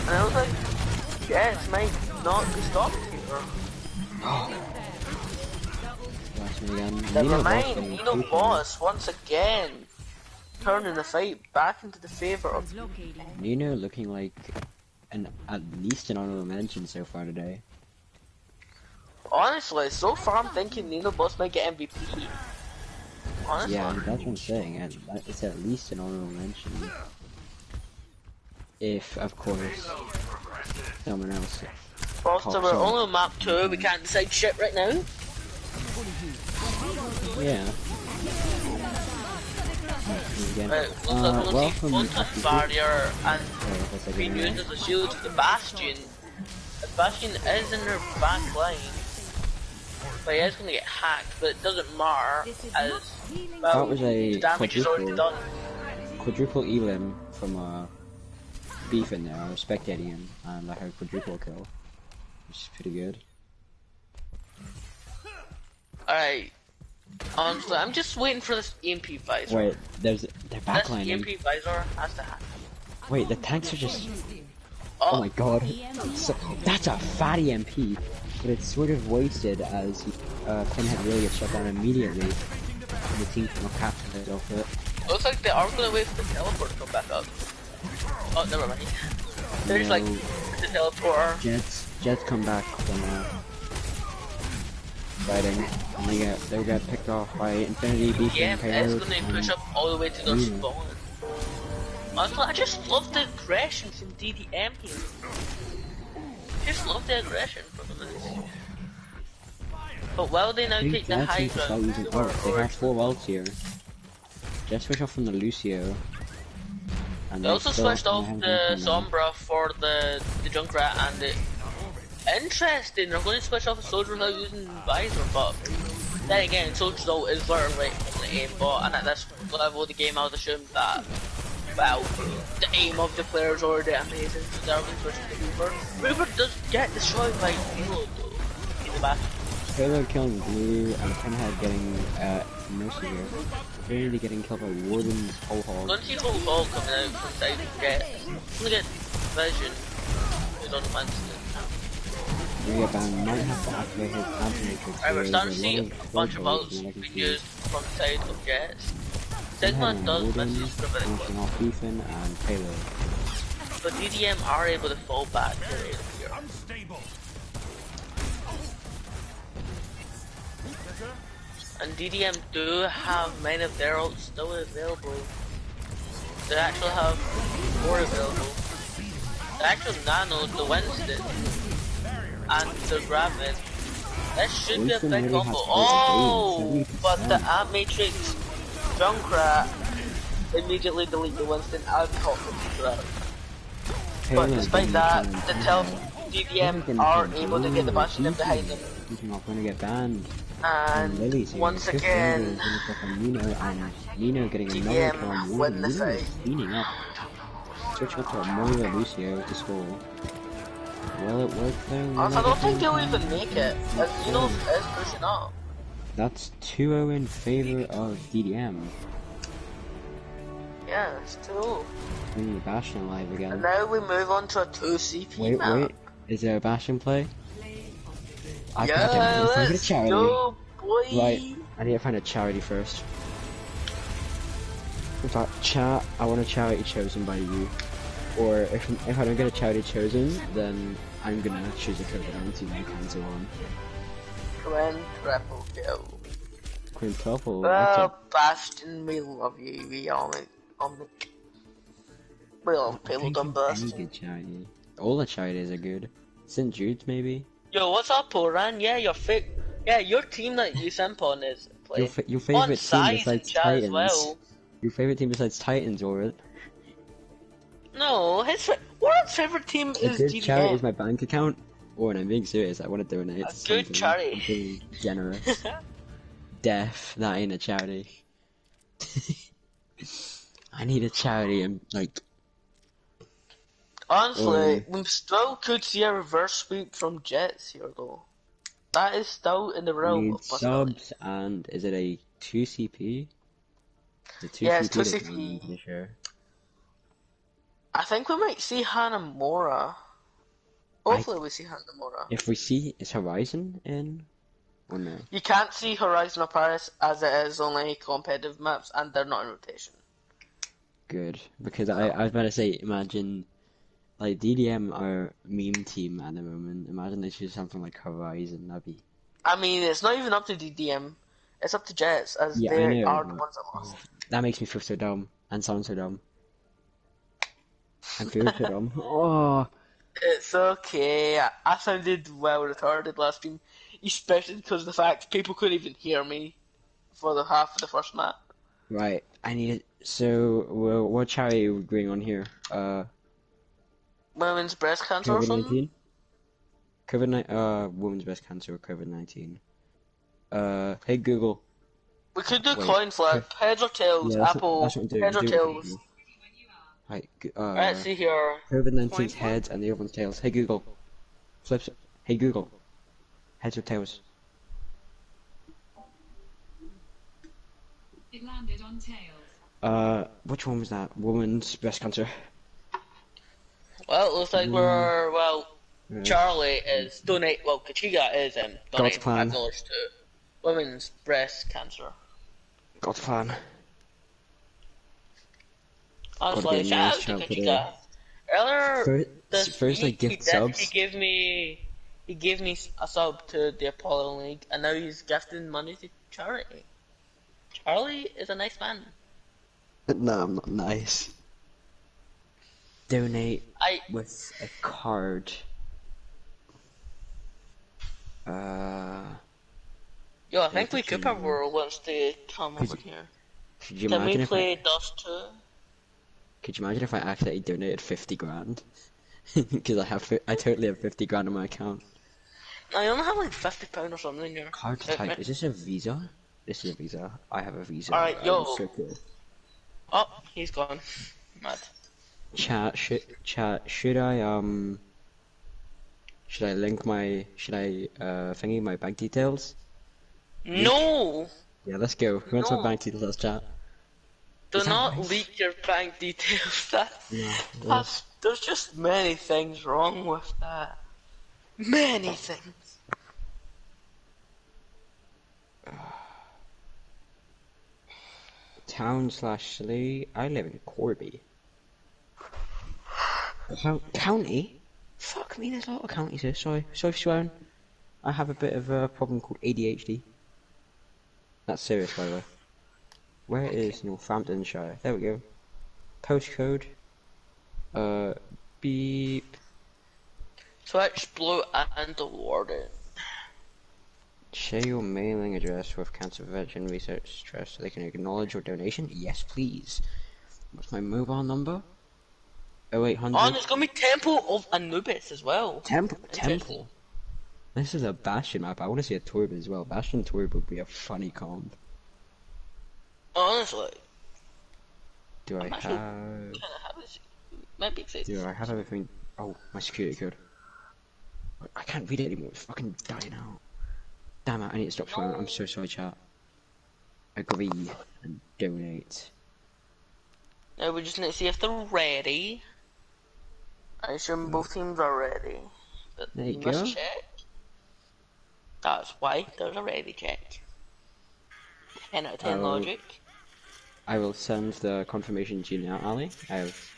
B: And it looks like Jets might not be stopped here. Never mind, Nino boss once again turning the fight back into the favor of
A: Nino looking like at least an honorable mention so far today.
B: Honestly, so far I'm thinking Nino boss might get MVP. Honestly.
A: Yeah, that's what I'm saying, and it's at least an honorable mention. if, of course, someone else
B: Foster,
A: pops
B: we're
A: up.
B: only on map 2, we can't decide shit right now.
A: Yeah.
B: Looks
A: Welcome,
B: like one barrier and being
A: anyway.
B: used as a shield for the Bastion. The Bastion is in their back line. But he is going to get hacked, but it doesn't matter as well,
A: That was a
B: the damage is already done.
A: quadruple elim from Beef in there. I was spectating him and I heard quadruple kill, which is pretty good.
B: Alright. Honestly, I'm just waiting for this EMP visor.
A: Wait, they're backlining.
B: This EMP visor has to happen.
A: Wait, the tanks are just... Oh my god. That's a fat EMP, but it's sort of wasted as Pinhead really gets shut down immediately. And the team can capitalize off it.
B: Looks like they are going to wait for the teleport to come back up. Oh, never mind. There's
A: No.
B: like the teleporter.
A: Jets come back from fighting, and they get picked off by Infinity Beef
B: Yeah,
A: and
B: it's
A: Payload.
B: going to push up all the way to their spawn. Honestly, I just love the aggression from DDM here. Just love the aggression from them. But while they now take the high ground,
A: They have 4 welds here. Jets switch off from the Lucio. And
B: they also
A: still
B: switched off
A: have
B: the
A: them.
B: Sombra for the Junkrat and the... Interesting, they're going to switch off the Soldier without using Visor, but then again, Soldier though is literally on the aimbot, and at this level of the game I would assume that, well, the aim of the player is already amazing, so they're going to switch to Hoover. Hoover does get destroyed by Payload though, in the back.
A: Payload killing Blue and Pinhead getting Mercy here. Really getting killed by Warden's whole hog.
B: Don't see whole hog coming out from side of Jets. I'm gonna get Vision, who's on the Winston.
A: Bang might have to activate his anti-matrix.
B: Right, we're starting to
A: There's
B: see
A: a
B: a
A: lot of
B: bunch of
A: photos
B: ults
A: and I can
B: being
A: see
B: used from the side of Jets.
A: Pinhead
B: Sigma
A: and
B: does
A: Warden,
B: miss for a bit,
A: finishing off Beefin and Payload.
B: but DDM are able to fall back here. And DDM do have many of their ults still available. They actually have 4 available. The actual Nano, the Winston, and the Raven. That should be a
A: Winston
B: big
A: already
B: combo.
A: has
B: Oh,
A: 70%.
B: but the Matrix Junkrat immediately delete the Winston and top the Junkrat. But despite that, the DDM are able to get the Bastion in behind them.
A: He's not going to get banned.
B: And
A: Lily's here.
B: once
A: Chris
B: again,
A: Randall is gonna pick on Nino, and Nino getting another
B: DDM
A: kill on
B: win
A: Warden.
B: the
A: Nino is
B: fight.
A: cleaning up. Switch up to a Moira Lucio to score. Will it work though?
B: I don't think they'll even make it, as Nino is pushing up.
A: That's 2-0 in favor of DDM.
B: Yeah, it's 2.
A: Bringing the Bastion alive again.
B: And now we move on to a 2 CP map.
A: Wait, is there a Bastion play? I
B: Yeah,
A: find a
B: let's
A: charity.
B: go, boy.
A: Right, I need to find a charity first. In fact, chat, I want a charity chosen by you. Or if I don't get a charity chosen, then I'm gonna choose a code that I want to and cancel on.
B: Triple kill.
A: Quintuple.
B: Well, Bastion, we love you. We all we love Payload on
A: Any
B: Bastion.
A: good charity. All the charities are good. St. Jude's maybe.
B: Yo, what's up, Poran? Yeah, your team that you simp on is playing.
A: Your favorite team
B: size
A: besides
B: chat
A: Titans.
B: as well.
A: Your favorite team besides Titans, or
B: No, Warren's favorite team
A: a
B: is
A: good charity is
B: DDM.
A: my bank account. Or and I'm being serious. I want to donate.
B: A
A: to
B: good
A: something.
B: charity.
A: I'm being generous. Deaf. That ain't a charity. I need a charity. I'm like.
B: Honestly, we still could see a reverse sweep from Jets here, though. That is still in the realm
A: Need
B: of possibility.
A: subs and is it a 2 CP?
B: Yeah, it's 2
A: that
B: CP.
A: I'm pretty sure.
B: I think we might see Hanamura. Hopefully we see Hanamura.
A: If we see, is Horizon in? Or no?
B: You can't see Horizon or Paris as it is only competitive maps and they're not in rotation.
A: Good, because I was about to say, imagine, like DDM are meme team at the moment. Imagine they choose something like Horizon. That'd be.
B: I mean, it's not even up to DDM. It's up to Jets as
A: Yeah, I
B: they
A: know,
B: are the
A: but-
B: ones that lost.
A: That makes me feel so dumb and sound so dumb. I'm feeling for them. Oh,
B: It's okay. I sounded well retarded last stream, especially because of the fact people couldn't even hear me for the half of the first map.
A: right. I need it. So, well, what charity are we going on here?
B: Women's breast cancer or something?
A: COVID-19? Women's breast cancer or COVID-19. Hey Google.
B: We could do
A: Wait.
B: coin flip. Heads or tails,
A: Yeah,
B: Apple.
A: that's what I'm doing.
B: Heads or
A: I'm doing it for
B: tails.
A: Google. Right,
B: Let's see here.
A: COVID-19's
C: Coin flip?
A: heads and the other one's tails. Hey Google. Flips. Hey Google. Heads or tails?
D: It landed on tails.
A: Which one was that? Woman's breast cancer.
B: Well, it looks like we're, well,
A: Yeah.
B: Charlie is donate, well, Kachiga is donating
A: plan.
B: $5 to women's breast cancer.
A: God's plan.
B: I was
A: Gotta
B: like,
A: be a
B: shout
A: nice
B: out to
A: child today.
B: Kachiga. Earlier
A: First,
B: this
A: I
B: week,
A: gift subs.
B: he gave me a sub to the Apollyon League, and now he's gifting money to charity. Charlie is a nice man.
A: No, I'm not nice. Donate
B: I
A: with a card.
B: Yo, I think we Cooper World wants to come over here.
A: Could you
B: Can
A: imagine
B: we
A: if
B: play Dust 2?
A: Could you imagine if I accidentally donated 50 grand? Because I totally have 50 grand on my account.
B: I only have like £50 or something in here.
A: Card type, is this a Visa? This is a Visa. I have a Visa.
B: Alright, yo.
A: So cool.
B: Oh, he's gone. Mad.
A: Chat, should I link my, thingy my bank details?
B: No!
A: Yeah, let's go. Who wants
B: No.
A: my bank details? Let's chat.
B: Do
A: Is that
B: not
A: nice?
B: leak your bank details.
A: Yeah,
B: There's just many things wrong with that. Many things.
A: Town/city. I live in Corby. County? Fuck me, there's a lot of counties here. Sorry, Swan. I have a bit of a problem called ADHD. That's serious, by the way. Where is Northamptonshire? There we go. Postcode. Beep.
B: Twitch, Blue, and the Warden.
A: Share your mailing address with Cancer Prevention Research Trust so they can acknowledge your donation. Yes, please. What's my mobile number? 0800.
B: Oh, and there's gonna be Temple of Anubis as well.
A: Temple. This is a Bastion map. I want to see a Torb as well. Bastion Torb would be a funny comp.
B: Honestly.
A: Do I
B: I'm actually
A: have?
B: kinda happy. Might be excited.
A: Do I have everything? Oh, my security code. I can't read it anymore. It's fucking dying out. Damn it! I need to stop swearing. I'm so sorry, chat. Agree and donate.
B: Now we just need to see if they're ready. I assume both teams are ready. But
A: There you
B: we must
A: go.
B: check. That's why there's a ready check. 10 out of 10
A: Oh.
B: logic.
A: I will send the confirmation to you now, Ali. I have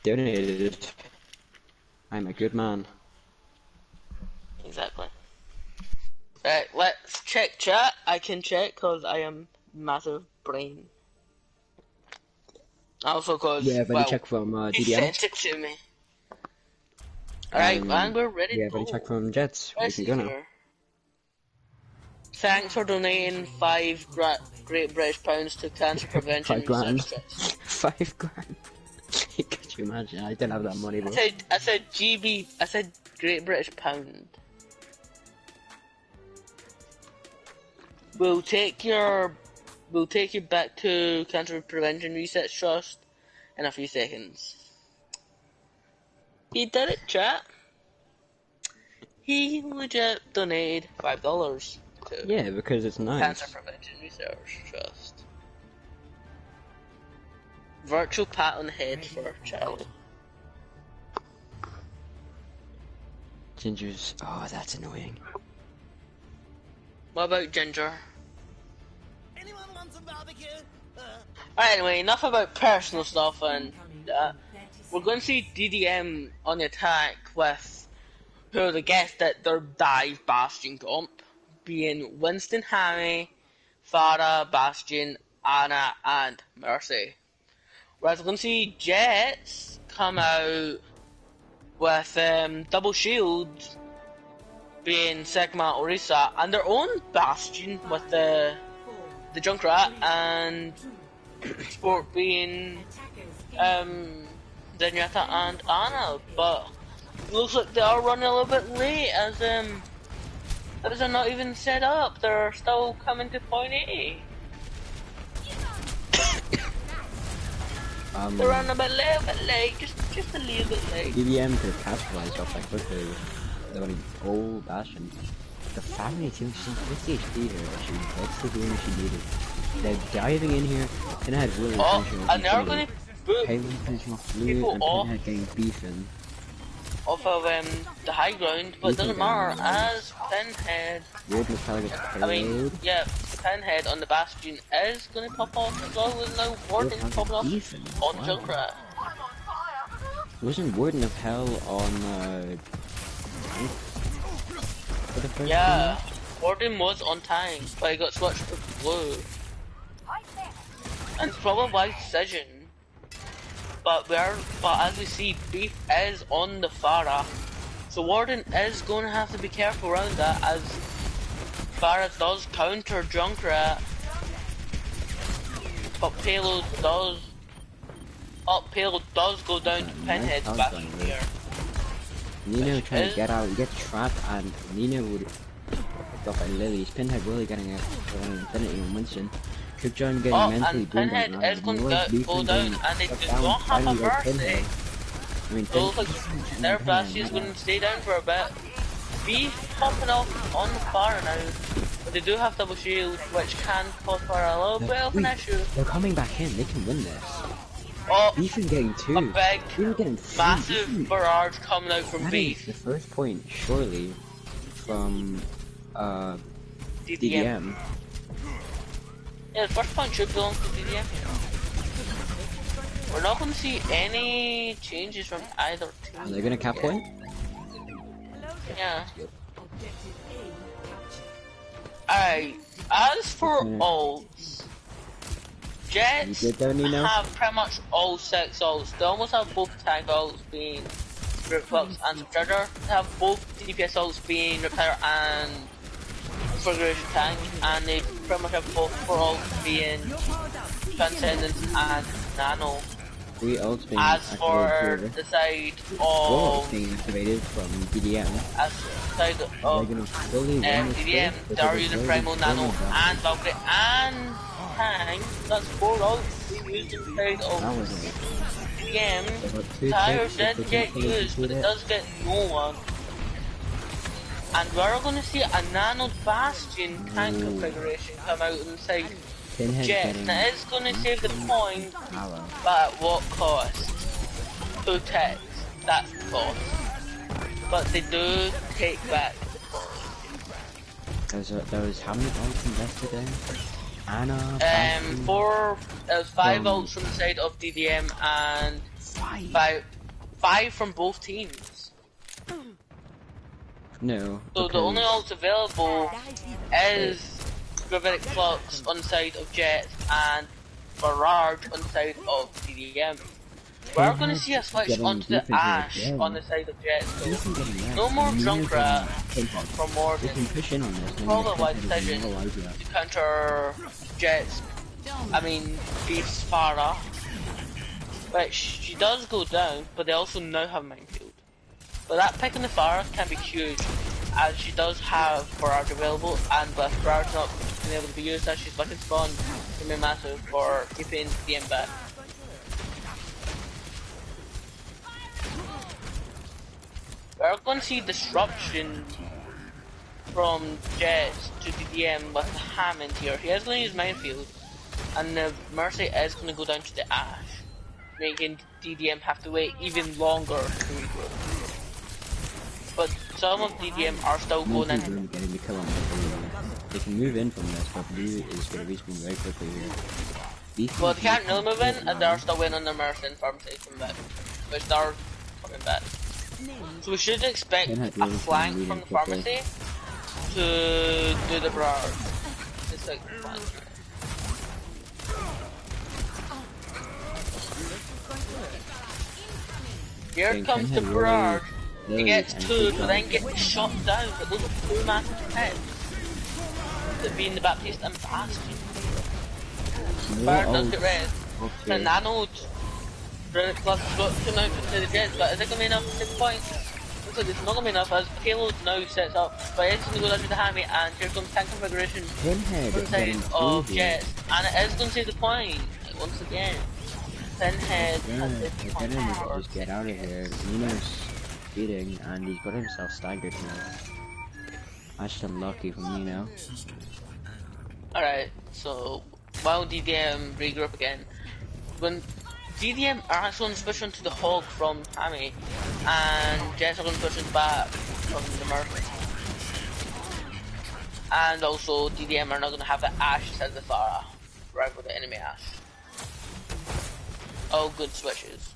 A: donated. I'm a good man.
B: Exactly. Right, let's check chat. I can check because I am massive brain. Also because,
A: Yeah, ready
B: well,
A: check from
B: he
A: DDM.
B: sent it to me. Alright, and we're ready
A: Yeah,
B: to go.
A: ready check from Jets. We
B: Let's
A: can
B: see
A: go now.
B: here. Thanks for donating Great British pounds to Cancer Prevention
A: £5
B: Research Trust.
A: £5 Could you imagine? I didn't have that money, bro.
B: I said GB, I said Great British pound. We'll take you back to Cancer Prevention Research Trust in a few seconds. He did it, chat. He legit donated $5 to
A: Yeah, because it's nice.
B: Cancer Prevention Research Trust. Virtual pat on the head for Charlie.
A: Ginger's. Oh, that's annoying.
B: What about Ginger?
F: Anyone want some barbecue?
B: Alright, anyway, enough about personal stuff and we're going to see DDM on the attack with who are the guests at their dive Bastion comp, being Winston, Hammy, Farah, Bastion, Anna, and Mercy. Whereas we're going to see Jets come out with double shields being Sigma Orisa and their own Bastion with the Junkrat and Sport being Zenyatta and Ana, but it looks like they are running a little bit late as those are not even set up, they're still coming to point A. They're running a little bit late, just a little bit late.
A: DDM could capitalize off that quickly. They want an old Bastion. The family team is just with the HP here, actually. That's the game she needed. They're diving in here, Pinhead really finishing off.
B: And they're gonna boot
A: finishing off Blue,
B: people
A: and
B: off
A: Pinhead getting beefing.
B: Off of the high ground, but it doesn't matter as Pinhead.
A: Weird Metallic
B: I mean, yeah, Pinhead on the Bastion is gonna pop off as well with no Warden popping off on Junkrat.
A: Wasn't Warden of Hell on for the first
B: yeah, Warden was on time, but he got switched to Blue. And it's probably by decision. But as we see, Beef is on the Pharah. So Warden is going to have to be careful around that as Pharah does counter Junkrat. But payload does go down to Pinhead's back here.
A: Nino trying to get out, get trapped, and Nino would pick up and Lily's. Pinhead really getting out on Infinity and Winston. John getting mentally
B: and Pinhead is going to go down, and they do not have a mercy.
A: I mean,
B: so like their Bastion is going to stay down for a bit. Beef popping off on the far now, but they do have double shield, which can cause for a little bit of an issue.
A: They're coming back in, they can win this.
B: Oh,
A: Beef is getting two.
B: A big, massive barrage coming out from Beef.
A: The first point, surely, from DDM.
B: Yeah, the first point should belong to DDM. We're not going to see any changes from either team.
A: Are they going to cap point?
B: Yeah. Alright, as for ults, Jets have pretty much all 6 ults. They almost have both tank ults being Ripflux and Subtrigger. They have both DPS ults being Repair and Configuration Tank, and they pretty much have both 4 ults being Transcendence and Nano.
A: 3 ults being
B: as for the side of
A: being activated from DDM.
B: As the side of DDM, they're using Primal, Nano, and Valkyrie, and Tank. That's 4 ults being used inside of DDM. Tires did get used, but it does get no one. And we're going to see a Nano Bastion tank configuration come out inside Jets. Now it's going to save the point, but at what cost? 2 ticks, that's the cost. But they do take back.
A: Those how many ults invested in? Anna,
B: Bastion? 5 ults from the side of DDM and 5 from both teams.
A: No.
B: So the only ults available is Gravitic Flux on the side of Jets and Barrage on the side of DDM. We're going to see a switch onto the Ash on the side of Jets. So no more Junkrat from Morgan. Probably wise decision to counter Jets. Beef's Pharah. Which she does go down, but they also now have Minefield. But that pick in the Pharah can be huge, as she does have Barrage available, and with Barrage not being able to be used as she's back in spawn, it can be massive for keeping the DM back. We're going to see disruption from Jets to DDM with Hammond here. He is going to use Minefield, and the Mercy is going to go down to the Ash, making DDM have to wait even longer to regroup. But some of DDM are still going in.
A: They can move in from this, but Blue is going to respawn very quickly here.
B: Well, they can't really move in, and they're still waiting on their Mercy and farm safe from back, which they're coming back. So we should expect a flank from the pharmacy to do the barrage. It's like the plan. Here
A: Dang,
B: comes the
A: Pinhead
B: barrage. He
A: really
B: gets
A: and
B: two,
A: keep
B: but then
A: going.
B: gets shot down. But those are two massive hits. That being the Baptiste and Bastion. Barrage does get red. The nanoed. Red plus got 2 now to the Jets, but is it going to be enough to take the point? Looks like it's not going to be enough as payload now sets up. But it's going to go down to the Hammy, and here comes tank configuration
A: Pinhead
B: inside
A: getting
B: of
A: through
B: Jets. And it is going to save the point once again. Pinhead has this
A: Yeah,
B: point.
A: Pinhead needs to just get out of here. Nino's beating, and he's got himself staggered now. That's unlucky from Nino.
B: Alright, so while DDM regroup again, when DDM are actually going to switch onto the Hog from Hammy, and Jets are going to push it back from the Murphy. And also DDM are not going to have the Ash as the Farah, right with the enemy Ash. Oh, good switches.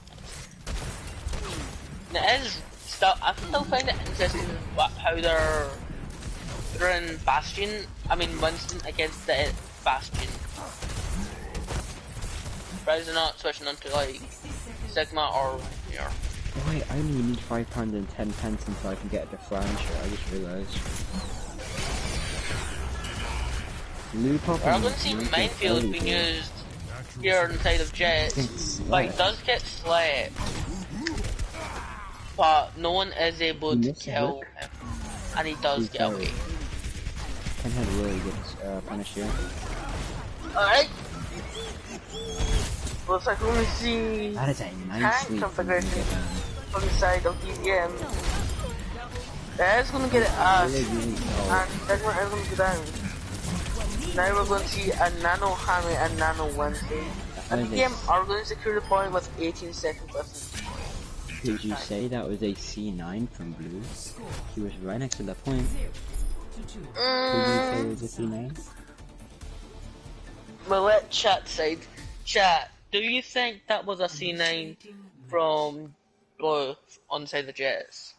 B: Now, I still find it interesting how they're in Bastion. I mean Winston against the Bastion. Why they're not switching onto like Sigma or here?
A: Oh wait, I only need £5.10 until I can get a differential. I just realised. We're
B: going to see Minefield being used here inside of Jets, but he does get slapped. But no one is able to kill him, and he does get away.
A: Pinhead really gets punished here.
B: Alright. Looks like we're going to see
A: That is a nice
B: tank configuration from the side of DDM. That's going to get it Ash, and Sigma is going to go down. Now we're going to see a Nano Hammy and Nano Wednesday. And DDM are going to secure the point with 18 seconds left.
A: Did you say that was a C9 from Blue? He was right next to the point. Did you say it was a C9?
B: Well, let chat decide. Chat, do you think that was a C9 from Blue on side the Jets?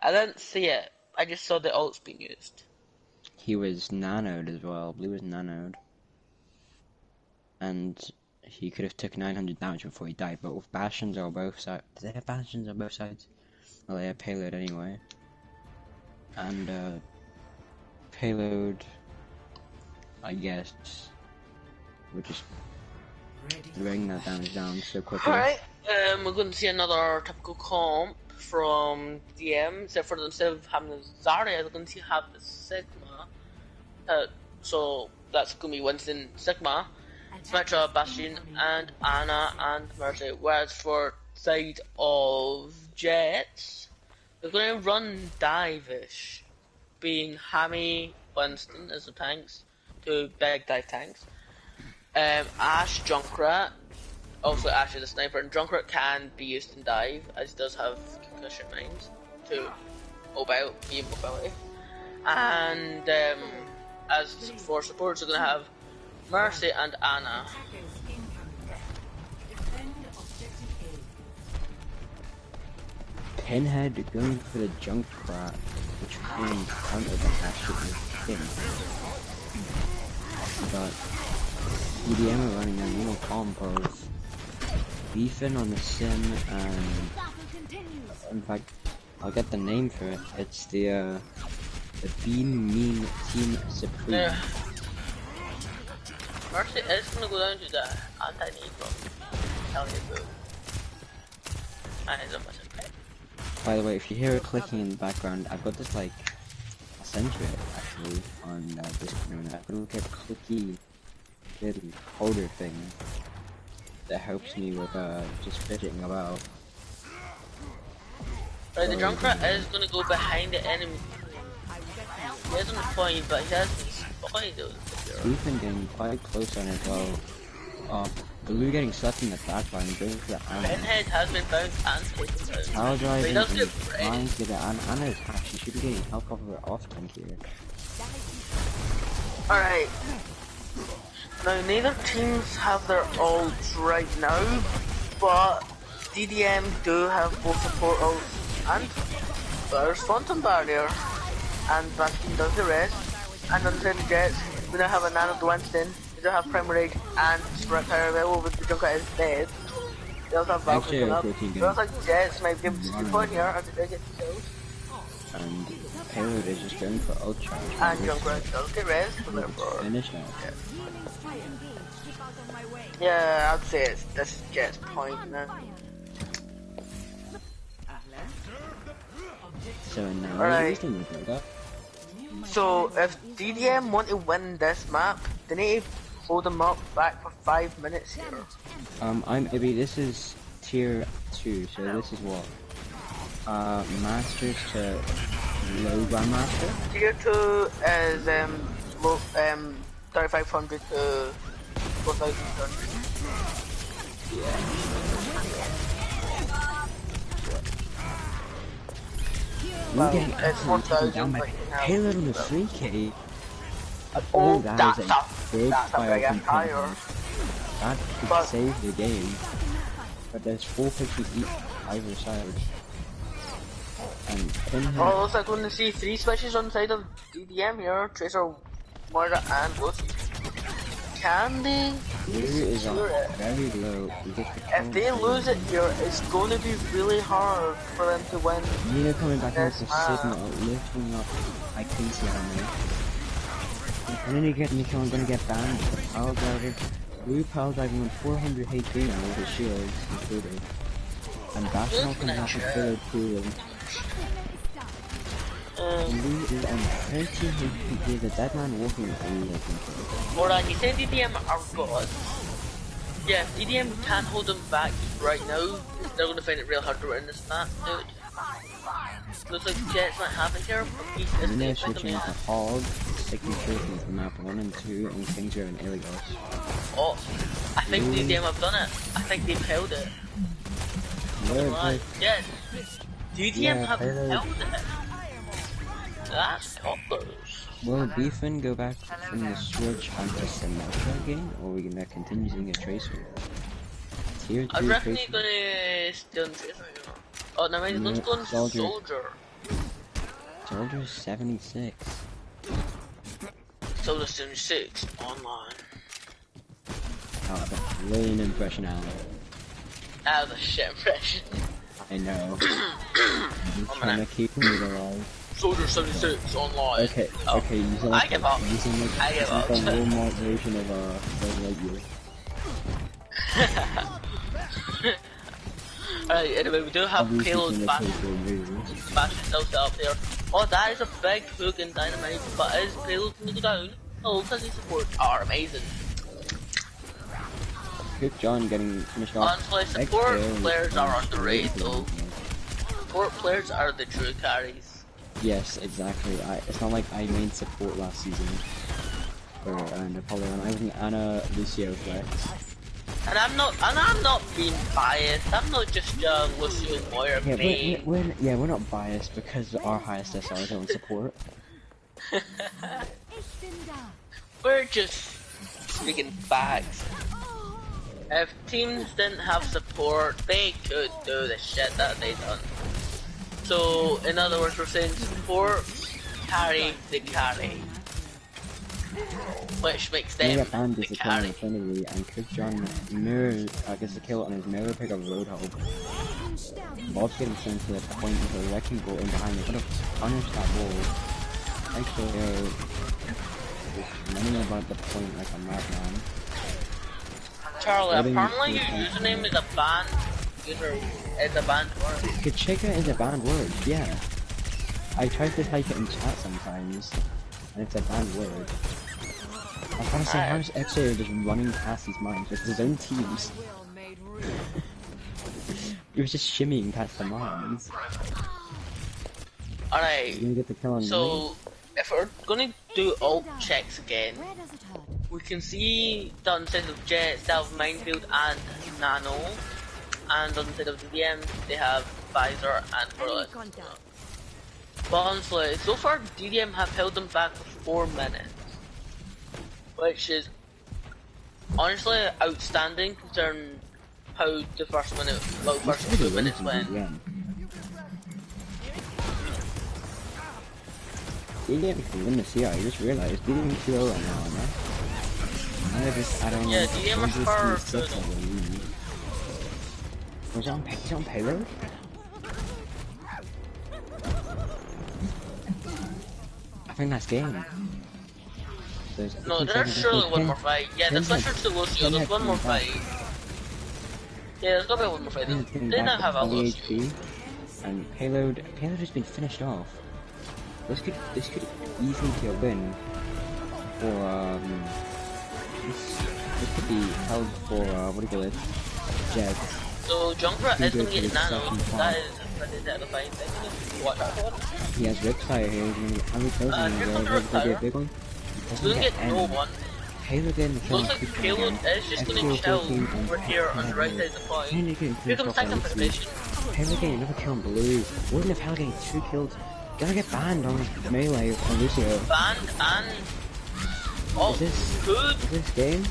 B: I didn't see it. I just saw the ults being used.
A: He was nanoed as well. Blue was nanoed. And he could have took 900 damage before he died, but with Bastions on both sides. Do they have Bastions on both sides? Well, they have payload anyway. And, payload, I guess, would just bring that damage down so quickly.
B: Alright, we're going to see another typical comp from DM, except for instead of having the Zarya, they're going to have the Sigma. So that's going to be Winston, Sigma, Symmetra, Bastion, and Anna, and Mercy. Whereas for side of Jets, they're going to run Dive-ish, being Hammy, Winston as the tanks, 2 big dive tanks. Ash, Junkrat, also Ash is a sniper, and Junkrat can be used in dive, as he does have concussion mines to be mobility. And as for supports, we're going to have Mercy and Anna.
A: Pinhead going for the Junkrat, which can counter the Ash with him. But DDM are running their normal combos, beefing on the Sim, and in fact, I'll get the name for it. It's the Bean Mean Team Supreme.
B: Yeah. Mercy is going to go down to the anti-Negro. Telling you boo. And it's a massive pet.
A: By the way, if you hear it clicking in the background, I've got this like, I'll send you it actually on Discord. I've got a little clicky little holder thing that helps me with just fidgeting about.
B: Right, the Junkrat is going to go behind the enemy. He is on the point, but he has behind those.
A: We've been getting quite close on it as well. Blue getting stuck in the back line, going for the Anna.
B: Pinhead has been bounced and taken down.
A: Power driving
B: He does
A: and
B: get
A: trying to get the Anna is half. She should be getting help off of her off tank here.
B: Alright. Now, neither teams have their ults right now, but DDM do have both support ults, and there's Phantom Barrier, and Bastion does the rest. And on the Jets, we now have a Nano Winston, we do have Primal Rage and Sprint Power available, but the Junkrat is dead. They also have
A: Actually,
B: Valkyrie
A: our
B: up.
A: 14
B: They
A: game.
B: also have Jets, might give us 2 point here after they get kills.
A: And Payload is just going for ultra.
B: And Junkrat does get res, so therefore.
A: Finish now.
B: Yeah, I'd say this is Jet's point now.
A: So now
B: Alright.
A: we're like that.
B: So if DDM want to win this map, they need to hold them up back for 5 minutes here.
A: Maybe this is tier 2, so this is what? Masters to low grandmaster?
B: Tier 2 is low, 3500 to 4200.
A: We're getting
B: It's
A: absolutely taken down
B: 1000,
A: by
B: but you have.
A: Payload on the 3k.
B: Oh,
A: that is a big
B: that's a
A: fire
B: big
A: from
B: fire.
A: Payload. That could
B: But-
A: save the game. But there's 4 pictures each either side. And Pinhead.
B: Oh, looks like we're gonna see 3 switches on the side of DDM here. Tracer, Moira, and Lucy. Can they
A: Blue is
B: secure it?
A: very low.
B: If they lose it here, it's going to be really hard for them to win.
A: Nina coming back out
B: Yes,
A: to signal, lifting up. I can see how many. And then you get Nico, I'm gonna get banned with the power driver. Blue power driving with 400 HP now with his shields included. And that's not gonna happen for the pool. Blue is on 13 HP. He is a dead man walking with a
B: Moira, you say DDM are good. Yeah, if DDM can't hold them back right now, they're going to find it real hard to win this map, dude. Looks like Jets might have it here, but he's
A: And then they're
B: just
A: switching to Hog, sticking to the map 1 and 2, and Kingsgrove and Illigos.
B: Oh, I think DDM have done it. I think they've held it. Right, yes. DDM have held it. That's toppers.
A: Will Beefin go back from the switch onto Symmetra again, or are we gonna continue using a Tracer? Tier 2
B: I reckon he's
A: Tracer?
B: gonna stay on Tracer, you know. Oh, no, he's
A: No,
B: going
A: Soldier.
B: Soldier.
A: Soldier's 76.
B: Soldier 76 online.
A: Oh, that's really an impression, Alan.
B: That was a shit impression.
A: I know. I'm trying to keep it alive.
B: Soldier 76 online.
A: Okay,
B: Oh.
A: okay, using
B: I give up.
A: using like,
B: I give up.
A: a Walmart version of Lightyear.
B: Alright, anyway, we do have
A: Obviously,
B: payload
A: from the
B: back.
A: Tracer moves.
B: Bastion still set up there. Oh, that is a big hook in dynamite, but is payload going to go down? Oh, because his supports are amazing.
A: Good John getting finished off.
B: Honestly, support players are underrated though. Support players are the true carries.
A: Yes, exactly. It's not like I main support last season for Apollyon. I was an Ana Lucio flex.
B: And I'm not being biased. I'm not just Lucio Moira
A: Yeah,
B: main.
A: we're not biased because our highest SR is on support.
B: We're just speaking facts. If teams didn't have support, they could do the shit that they done. So, in other words, we're saying support carry the carry. Which makes
A: They
B: them
A: got banned
B: the
A: as a kill on
B: carry.
A: Infinity, and Cook John mirror gets a kill on his mirror pick of Roadhog. Bob's getting sent to the point with a wrecking ball in behind me. Could have punished that ball. Actually, just running about the point like a madman.
B: Charlie,
A: Letting
B: apparently
A: you
B: your
A: feel
B: username is a banned user. It's a banned word.
A: Kachika is a banned word, yeah. I tried to type it in chat sometimes, and it's a banned word. I was gonna say, how's X-Ray just running past these mines with his own teams? He was just shimmying past the mines.
B: Alright,
A: He's gonna get the kill on
B: so if we're gonna do ult checks again, we can see that on the side of Jets they have Minefield and Nano, and on the side of DDM they have Visor and Bullet. But honestly, so far DDM have held them back for 4 minutes, which is honestly outstanding considering how the first 2 minutes went.
A: Yeah. DDM can win the CR, I just realized DDM 2-0 right now, man. I just, I don't
B: Yeah,
A: know.
B: DDM are far through them.
A: Was it on, is it on payload? I think that's game.
B: No, there's surely one more fight. Yeah, the Fletcher's to Lucio, there's one more fight. Yeah, there's gotta be one more fight. They now have a Lucio.
A: And payload has been finished off. This could easily be a win. Or this could be held for what do you call it? Jets.
B: So Junkrat is gonna get nano. That is a fine thing. Watch out for it.
A: He has Riptire here. How many kills is he gonna get a big one?
B: He's gonna get no one.
A: Payload getting the kill.
B: Looks like Payload is just gonna chill over here on the right side of the point. Here comes second position.
A: Payload getting another kill on blue. Wouldn't have Hell getting 2 kills. Gonna get banned on melee on Lucio.
B: Banned and oh, good.
A: Is this game?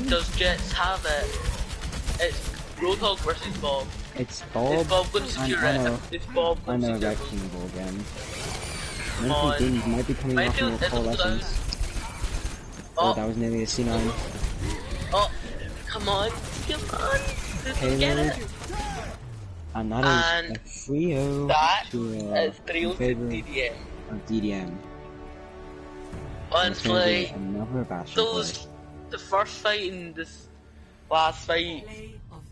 B: Does Jets have it? It's Roadhog versus Bob.
A: It's Bob.
B: It's Bob going to secure it. It's Bob going to secure it.
A: I know again. Games might be coming off more call lessons. Oh, that was nearly a C9.
B: Oh, come on.
A: Payload.
B: Get it.
A: And that is a 3-0
B: that
A: to,
B: is 3-0 to DDM.
A: Of DDM.
B: Honestly,
A: another bastion
B: the first fight in this last fight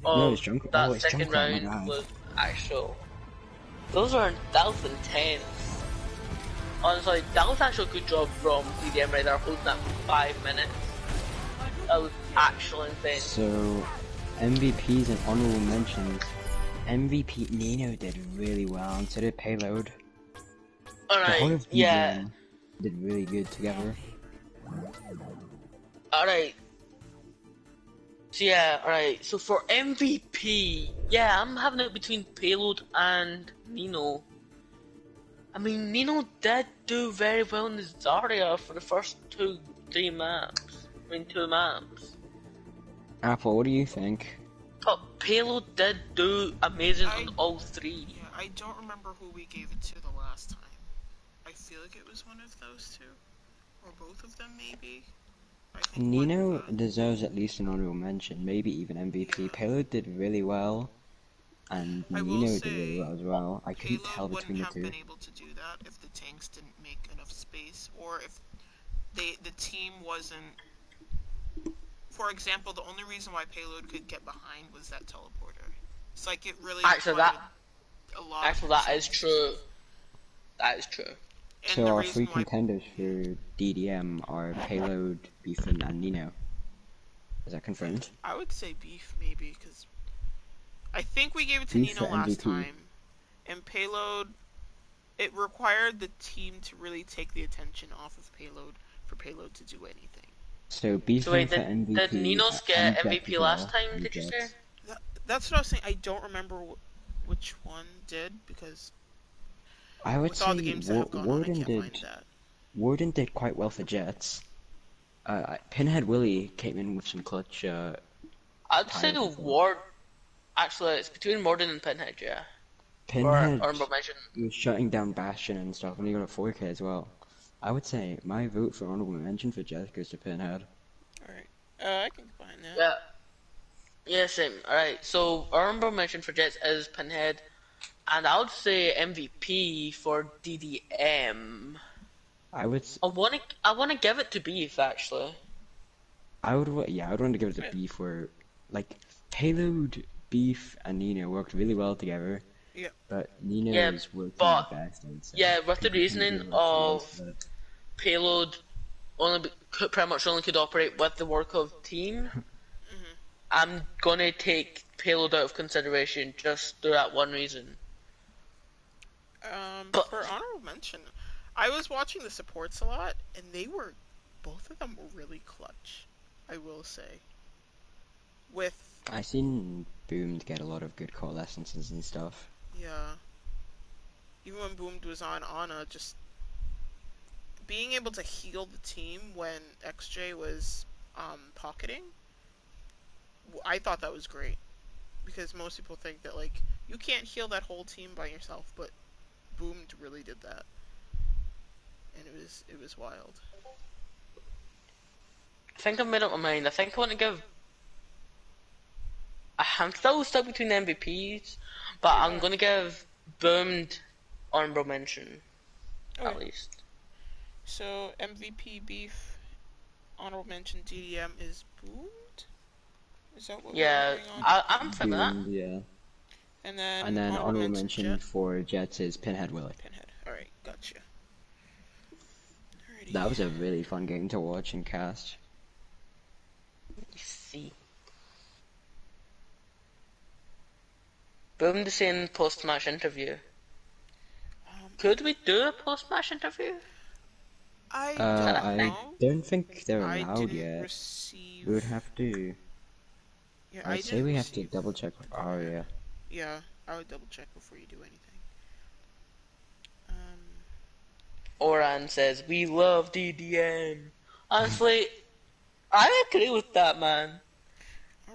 B: of that second round was actual. That was intense. Honestly, that was actually a good job from DDM right there, holding that for 5 minutes. That was actually insane.
A: So, MVPs and honorable mentions. MVP Nino did really well, and so did Payload.
B: Alright, yeah.
A: Did really good together.
B: Alright. So yeah, alright. So for MVP, yeah, I'm having it between Payload and Nino. I mean, Nino did do very well in the Zarya for the first 2 maps. I mean, 2 maps.
A: Apple, what do you think?
B: But Payload did do amazing on all 3.
C: Yeah, I don't remember who we gave it to the last time. I feel like it was one of those 2. Or both of them, maybe?
A: Nino deserves at least an honorable mention, maybe even MVP. Yeah. Payload did really well, and Nino did really well as well. I couldn't tell between the 2.
C: Payload wouldn't have been able to do that if the tanks didn't make enough space, or if the team wasn't... For example, the only reason why Payload could get behind was that teleporter. It's like it really
B: actually that is
C: true.
B: That is true.
C: And
A: so our 3 contenders for DDM are Payload, Beefin, and Nino. Is that confirmed?
C: I would say Beef maybe, because I think we gave it to Nino last time. And Payload, it required the team to really take the attention off of Payload for Payload to do anything.
A: So Beefin for MVP.
B: Did Ninos get MVP last time, did you say?
C: That's what I was saying. I don't remember which one did, because
A: I would say Warden did quite well for Jets. Pinhead Willie came in with some clutch.
B: I'd say Ward. Actually, it's between Warden and Pinhead, yeah.
A: Pinhead was shutting down Bastion and stuff, and he got a 4K as well. I would say my vote for honorable mention for Jets goes to Pinhead.
C: Alright, I can combine that.
B: Yeah. Yeah, same. Alright, so honorable mention for Jets is Pinhead. And I would say MVP for DDM. I wanna give it to Beef actually.
A: I would want to give it to Beef where like Payload, Beef, and Nino worked really well together.
C: Yeah.
A: But Nino is working the best.
B: Yeah, with the reasoning of Payload pretty much only could operate with the work of team. I'm gonna take Payload out of consideration just through that one reason.
C: For honorable mention, I was watching the supports a lot, and both of them were really clutch, I will say.
A: I seen Boomed get a lot of good call essences and stuff.
C: Yeah. Even when Boomed was on Ana, just being able to heal the team when XJ was pocketing, I thought that was great. Because most people think that, like, you can't heal that whole team by yourself, but Boomed really did that. And it was wild.
B: I think I've made up my mind. I think I want to give I'm still stuck between the MVPs, but I'm gonna give Boomed honorable mention at least.
C: So MVP beef, honorable mention DDM is Boomed. Is that what we're agreeing on?
B: I'm fine with that.
A: Yeah.
C: And then
A: honorable mention for Jets is Pinhead Willie.
C: Pinhead. Alright, gotcha. Alrighty.
A: That was a really fun game to watch and cast.
B: Let's see. Boom, the same post-match interview. Could we do a post-match interview?
C: I
A: don't think they're allowed yet.
C: Receive...
A: We would have to.
C: Yeah,
A: I'd say we have to double check with Arya.
C: Yeah, I would double check before you do anything.
B: Oran says, we love DDM. Honestly, I agree with that, man.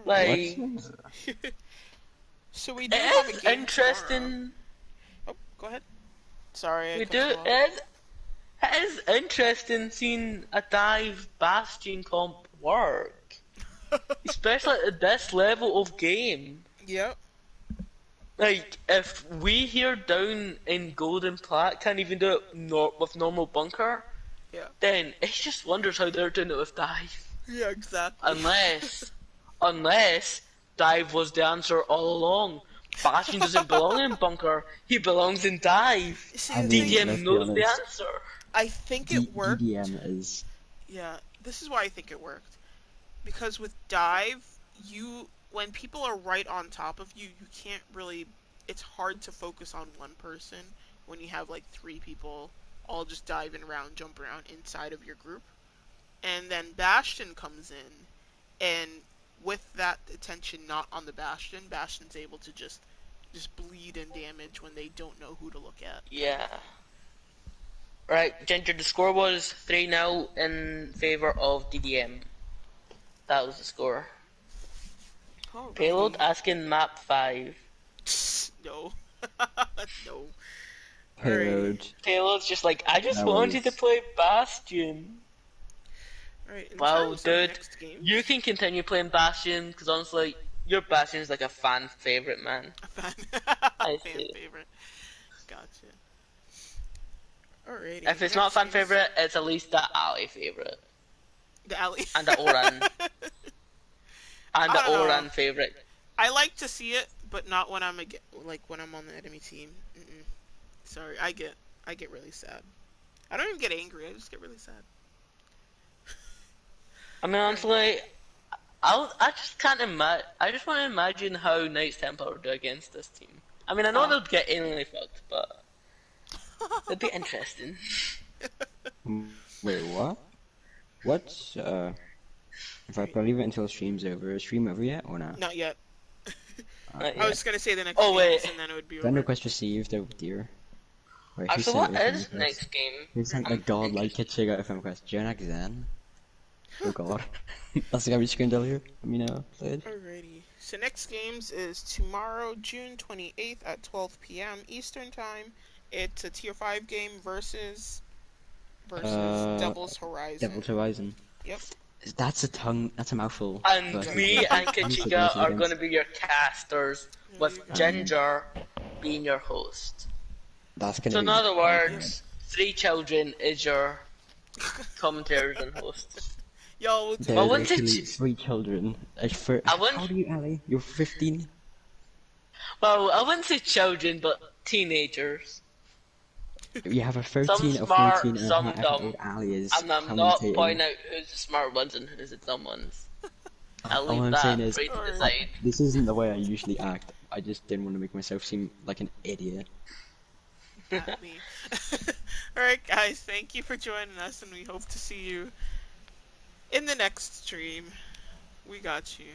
B: Like,
C: so we do have a game
B: interesting.
C: Tomorrow. Oh, go ahead. Sorry,
B: It is interesting seeing a dive Bastion comp work, especially at this level of game.
C: Yep.
B: Like, if we here down in Golden Plat can't even do it with normal bunker, then it just wonders how they're doing it with dive.
C: Yeah, exactly.
B: Unless dive was the answer all along. Bastion doesn't belong in bunker, he belongs in dive. DDM knows the answer.
C: I think it worked.
A: DDM is...
C: Yeah, this is why I think it worked. Because with dive, when people are right on top of you, you can't really... It's hard to focus on one person when you have like 3 people all just diving around, jump around inside of your group. And then Bastion comes in, and with that attention not on the Bastion, Bastion's able to just bleed and damage when they don't know who to look at.
B: Yeah. Right, Ginger, the score was 3-0 in favour of DDM. That was the score.
C: Alrighty.
B: Payload asking map 5.
C: No. No.
A: Payload.
B: Payload's just like, I just wanted to play Bastion.
C: Right,
B: Wow, dude, you can continue playing Bastion, because honestly, your Bastion is like a fan favourite, man.
C: A fan favorite. Gotcha. Alrighty.
B: If it's not fan favourite, it's at least the alley favourite.
C: The alley?
B: And the Oran. And the Oran favourite.
C: I like to see it, but not when I'm when I'm on the enemy team. Sorry, I get really sad. I don't even get angry. I just get really sad.
B: I mean, honestly, I just can't imagine. I just want to imagine how Knights Templar would do against this team. I mean, I know they'll get anally fucked, but it'd be interesting.
A: Wait, what? What? If I believe it until the stream's over, is stream over yet or not?
C: Not yet.
B: I
C: was gonna say the next
B: game,
C: and then it would be over.
A: Friend request received, oh dear. Wait,
B: actually, what is next game?
A: Who sent a godlike kitchen out of friend request? Jonak Zen? Oh god. That's the guy we screamed earlier. Let me know, please.
C: Alrighty. So next games is tomorrow, June 28th at 12 p.m. Eastern Time. It's a Tier 5 game versus Devil's Horizon.
A: Devil's Horizon.
C: Yep.
A: That's a mouthful.
B: And me and Kachiga are going to be your casters, with Ginger being your host.
A: That's gonna
B: so
A: be...
B: in other words, 3 children is your commentators and hosts.
C: Yo,
A: there's actually 3 children. How do you, Ali? You're 15?
B: Well, I wouldn't say children, but teenagers.
A: You have a 13,
B: some
A: a
B: smart,
A: 14, and
B: some
A: a
B: dumb.
A: Ali is
B: and I'm not pointing out who's the smart ones and who's the dumb ones. I'll leave that for you to decide.
A: This isn't the way I usually act. I just didn't want to make myself seem like an idiot.
C: Alright guys, thank you for joining us, and we hope to see you in the next stream. We got you.